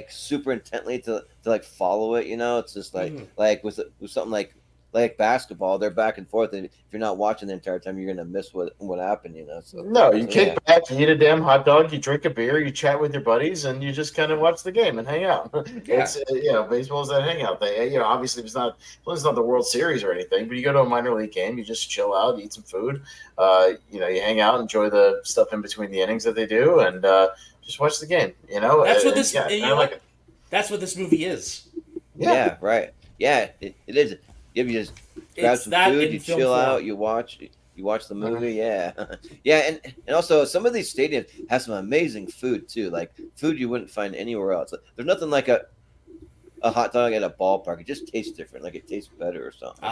super intently to follow it. It's just with something like basketball, they're back and forth, and if you're not watching the entire time, you're gonna miss what happened. So no, you kick back, you eat a damn hot dog, you drink a beer, you chat with your buddies, and you just kind of watch the game and hang out. It's baseball's that hangout. Obviously it's not the World Series or anything, but you go to a minor league game, you just chill out, eat some food, you hang out, enjoy the stuff in between the innings that they do, and just watch the game. That's what this. That's what this movie is. Yeah, right. Yeah, it is. You just grab It's some that food, in you film chill form. out, you watch the movie. Yeah, yeah, and also some of these stadiums have some amazing food too, like food you wouldn't find anywhere else. There's nothing like a hot dog at a ballpark. It just tastes different, like it tastes better or something.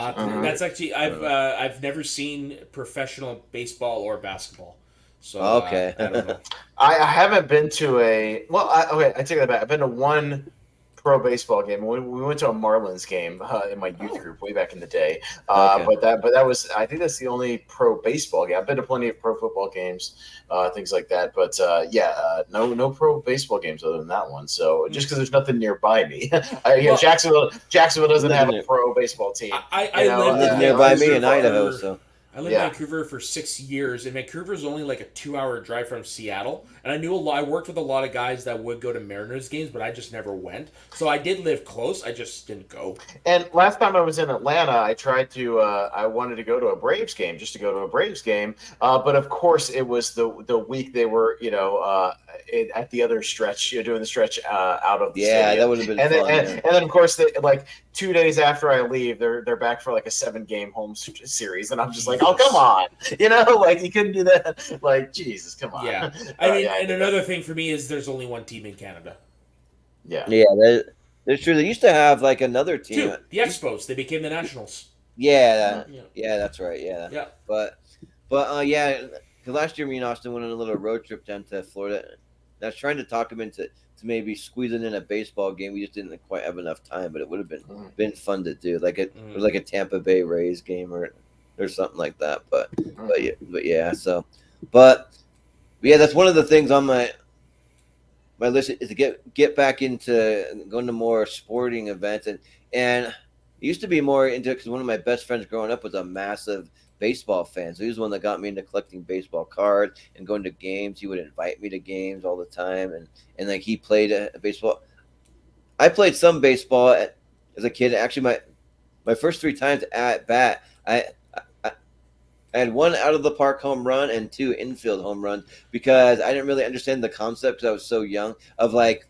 That's actually I've never seen professional baseball or basketball, so Okay. I don't know. I haven't been to a okay. I take that back. I've been to one pro baseball game. We went to a Marlins game in my youth group way back in the day. Okay. But that was, I think that's the only pro baseball game. I've been to plenty of pro football games, things like that. But no pro baseball games other than that one. So just because there's nothing nearby me, Jacksonville doesn't have a pro baseball team. I lived nearby me in Idaho, so. I lived in Vancouver for 6 years, and Vancouver is only like a 2-hour drive from Seattle. And I knew I worked with a lot of guys that would go to Mariners games, but I just never went. So I did live close. I just didn't go. And last time I was in Atlanta, I tried to. I wanted to go to a Braves game, just to go to a Braves game. But of course, it was the week they were, at the other stretch, doing the stretch out of the stadium. That would have been fun. And then of course, like 2 days after I leave, they're back for like a 7-game home series, and I'm just like, oh come on, like you couldn't do that. Like Jesus, come on. Yeah, I mean, and another thing for me is there's only one team in Canada. Yeah. That's true. They used to have like another team. Two, the Expos. They became the Nationals. Yeah, that's right. Yeah. Yeah. But because last year me and Austin went on a little road trip down to Florida. And I was trying to talk him into maybe squeezing in a baseball game. We just didn't quite have enough time, but it would have been fun to do, like a Tampa Bay Rays game or something like that. But yeah. So, but yeah, that's one of the things on my list is to get back into going to more sporting events, and I used to be more into it because one of my best friends growing up was a massive baseball fan. So he was the one that got me into collecting baseball cards and going to games. He would invite me to games all the time, and like he played baseball. I played some baseball as a kid. Actually, my first 3 times at bat, I had 1 out of the park home run and 2 infield home runs because I didn't really understand the concept because I was so young of like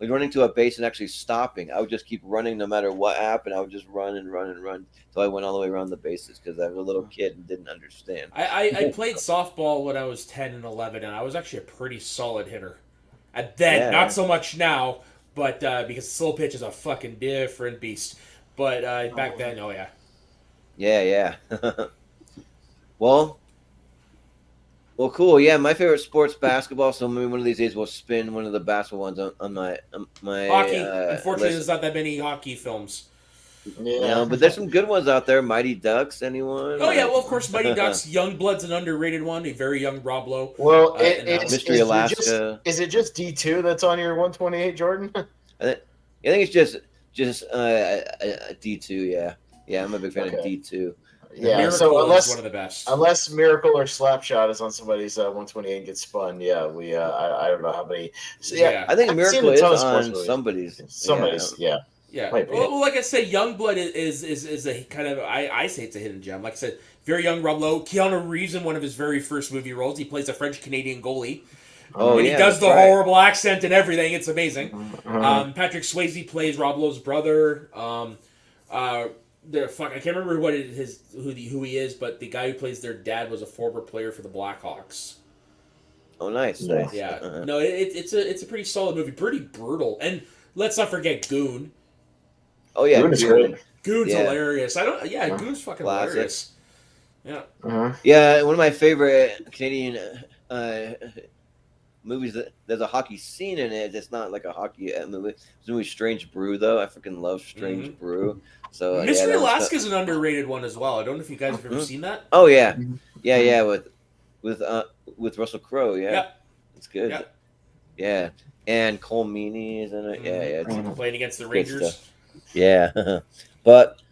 running to a base and actually stopping. I would just keep running no matter what happened. I would just run and run and run until I went all the way around the bases because I was a little kid and didn't understand. I played softball when I was 10 and 11, and I was actually a pretty solid hitter. At then, not so much now, but because slow pitch is a fucking different beast. But back then, oh yeah. Yeah. Well, cool. Yeah, my favorite sport's basketball. So maybe one of these days we'll spin one of the basketball ones on my hockey. Unfortunately, there's not that many hockey films. Yeah, but there's some good ones out there. Mighty Ducks, anyone? Oh yeah, well of course, Mighty Ducks. Youngblood's an underrated one. A very young Rob Lowe. Well, Mystery Alaska. Is it just D2 that's on your 128, Jordan? I think it's just D2. Yeah, I'm a big fan of D2. Yeah, Miracle so is one of the best. Unless Miracle or Slapshot is on somebody's 128 and gets spun, I don't know how many. So, I think Miracle is on somebody's. Yeah. Well, like I said, Youngblood is a kind of I say it's a hidden gem. Like I said, very young Rob Lowe. Keanu Reeves in one of his very first movie roles. He plays a French Canadian goalie. Oh, and he does the horrible accent and everything. It's amazing. Patrick Swayze plays Rob Lowe's brother. I can't remember who he is, but the guy who plays their dad was a former player for the Blackhawks. Oh, nice. Yeah. No, it's a pretty solid movie, pretty brutal, and let's not forget Goon. Oh yeah, Goon is great. Goon's hilarious. Goon's fucking hilarious. Yeah. Yeah, one of my favorite Canadian movies there's a hockey scene in it. It's not like a hockey movie. It's a movie Strange Brew though. I freaking love Strange Brew. So Mystery Alaska is an underrated one as well. I don't know if you guys have ever seen that. Oh yeah, yeah. With Russell Crowe. Yeah, it's good. Yep. Yeah, and Cole Meany is in it. Yeah. Playing against the Rangers. Yeah, but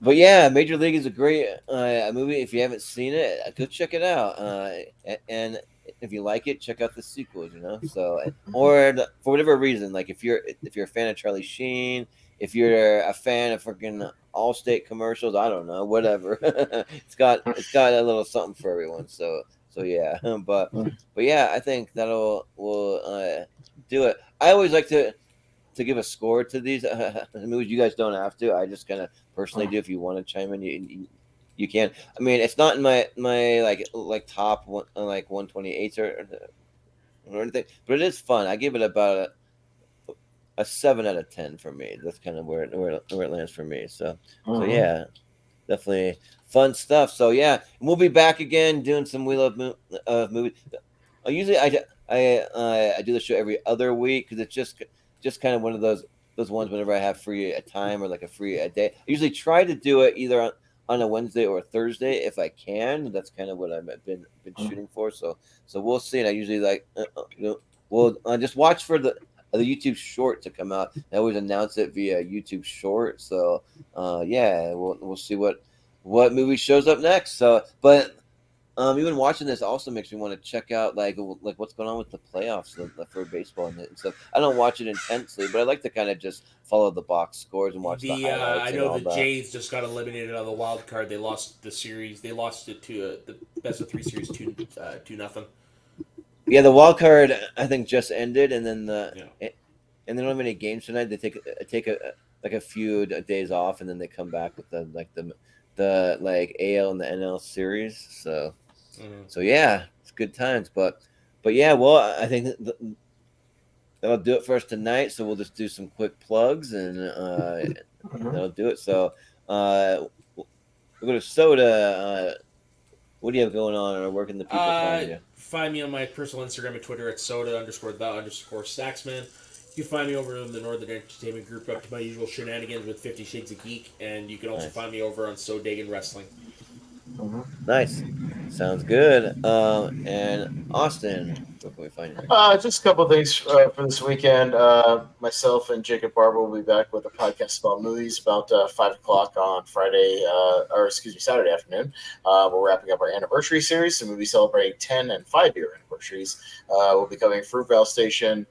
yeah, Major League is a great movie. If you haven't seen it, go check it out. And if you like it, check out the sequels. So or for whatever reason, like if you're a fan of Charlie Sheen, if you're a fan of freaking Allstate commercials, I don't know, whatever. it's got a little something for everyone. So yeah, but yeah, I think will do it. I always like to to give a score to these movies. You guys don't have to. I just kind of personally do. If you want to chime in, you can. I mean, it's not in my like top one, like 128s or anything, but it is fun. I give it about a 7 out of 10 for me. That's kind of where it lands for me. So yeah, definitely fun stuff. So yeah, we'll be back again doing some We Love movies. Usually I do the show every other week because it's just kind of one of those ones whenever I have free a time or like a free a day. I usually try to do it either on a Wednesday or a Thursday if I can. That's kind of what I've been shooting for. So we'll see. And I usually like we'll just watch for the YouTube short to come out. I always announce it via YouTube short. So yeah, we'll see what movie shows up next. So but even watching this also makes me want to check out like what's going on with the playoffs for baseball and stuff. I don't watch it intensely, but I like to kind of just follow the box scores and watch the highlights. I know and the all Jays just got eliminated on the wild card. They lost the series. They lost it to the best of 3 series 2-0. Yeah, the wild card I think just ended, and then and they don't have any games tonight. They take a few days off, and then they come back with the AL and the NL series. So yeah, it's good times. But yeah, well, I think that'll do it for us tonight. So we'll just do some quick plugs, and that'll do it. So we'll go to Soda. What do you have going on, or where can the people find you? Find me on my personal Instagram and Twitter at soda_the_saxman. You can find me over in the Northern Entertainment Group, up to my usual shenanigans with 50 Shades of Geek, and you can also find me over on So Dagan Wrestling. Nice. Sounds good. And Austin, where can we find you? Just a couple of things for this weekend. Myself and Jacob Barber will be back with a podcast about movies about 5 o'clock on Saturday afternoon. We're wrapping up our anniversary series, so we'll be celebrating 10 and 5-year anniversaries. We'll be covering Fruitvale Station,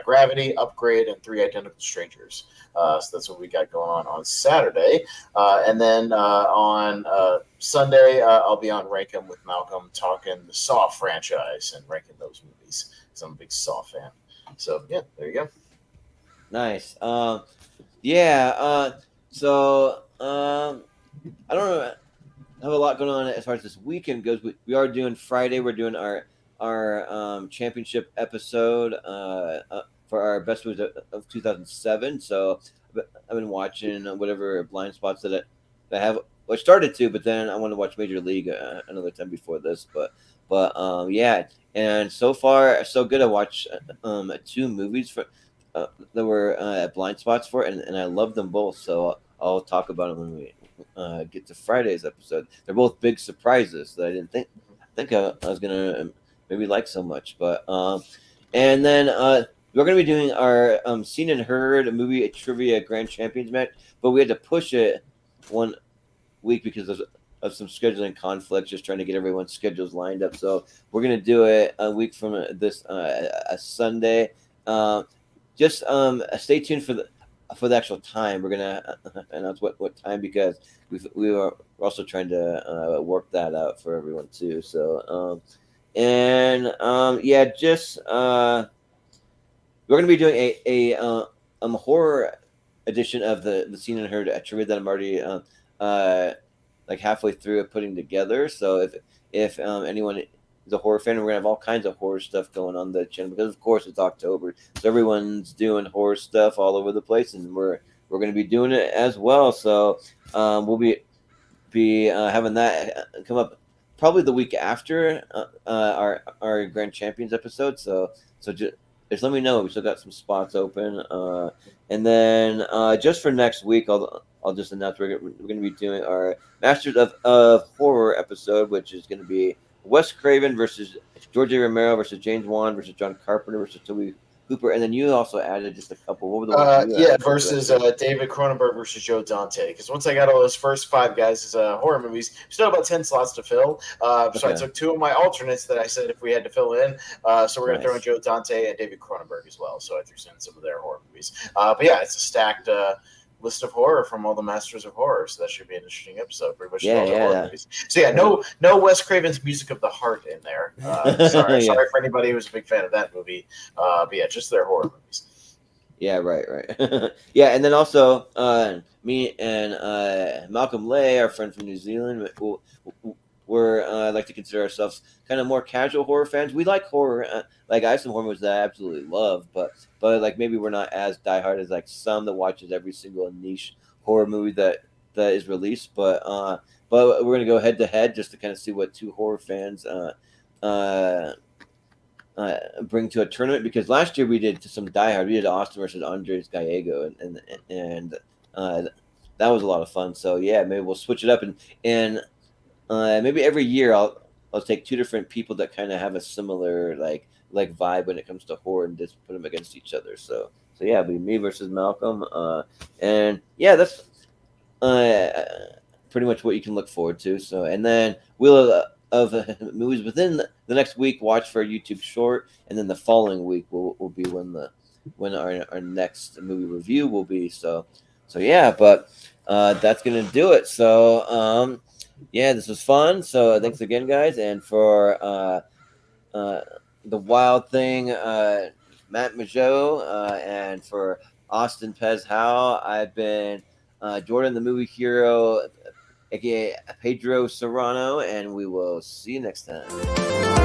Gravity, Upgrade, and 3 Identical Strangers. So that's what we got going on Saturday. And then on Sunday, I'll be on Rankin with Malcolm talking the Saw franchise and ranking those movies because I'm a big Saw fan. So, yeah, there you go. Nice. Yeah. So, I don't know. I have a lot going on as far as this weekend goes. We are doing Friday. We're doing our championship episode for our best movies of 2007. So I've been watching whatever blind spots that I have. Well, I started to, but then I want to watch Major League another time before this. But yeah, and so far so good. I watched 2 movies that were blind spots for it, and I love them both. So I'll talk about them when we get to Friday's episode. They're both big surprises that I didn't think I was gonna maybe like so much. But and then we're gonna be doing our seen and heard movie trivia grand champions match, but we had to push it one week because of some scheduling conflicts, just trying to get everyone's schedules lined up. So we're gonna do it a week from this a Sunday. Just stay tuned for the actual time. We're gonna announce what time because we are also trying to work that out for everyone too. So yeah, just we're gonna be doing a horror edition of the Seen and Heard trivia that I'm already like halfway through putting together. So if anyone is a horror fan, we're gonna have all kinds of horror stuff going on the channel because of course it's October, so everyone's doing horror stuff all over the place, and we're gonna be doing it as well. So we'll be having that come up probably the week after our Grand Champions episode. So just let me know. We still got some spots open, and then just for next week, I'll just announce we're going to be doing our Masters of Horror episode, which is going to be Wes Craven versus George A. Romero versus James Wan versus John Carpenter versus Toby Hooper, and then you also added just a couple. What were the ones you added? Versus David Cronenberg versus Joe Dante. Because once I got all those first 5 guys' horror movies, we still have about 10 slots to fill. So I took 2 of my alternates that I said if we had to fill in. So we're going to throw in Joe Dante and David Cronenberg as well. So I threw in some of their horror movies. But yeah, it's a stacked list of horror from all the Masters of Horror, so that should be an interesting episode. Pretty much all the horror movies. So yeah, no Wes Craven's Music of the Heart in there. Sorry for anybody who's a big fan of that movie. But yeah, just their horror movies. Yeah, right. Yeah, and then also me and Malcolm Lay, our friend from New Zealand, we're like to consider ourselves kind of more casual horror fans. We like horror. Like I have some horror movies that I absolutely love, but like maybe we're not as diehard as like some that watches every single niche horror movie that is released. But we're gonna go head to head just to kind of see what two horror fans uh, bring to a tournament, because last year we did some diehard. We did Austin versus Andres Gallego, and that was a lot of fun. So yeah, maybe we'll switch it up, and maybe every year I'll take two different people that kind of have a similar like vibe when it comes to horror, and just put them against each other. So yeah, it'll be me versus Malcolm, and yeah, that's uh, pretty much what you can look forward to. So, and then we'll of movies within the next week watch for a YouTube short, and then the following week will be when our next movie review will be. So yeah, but that's gonna do it. So yeah, this was fun. So thanks again, guys, and for uh, the Wild Thing, Matt Mageau, and for Austin Pez Howell, I've been Jordan the Movie Hero, aka Pedro Serrano, and we will see you next time.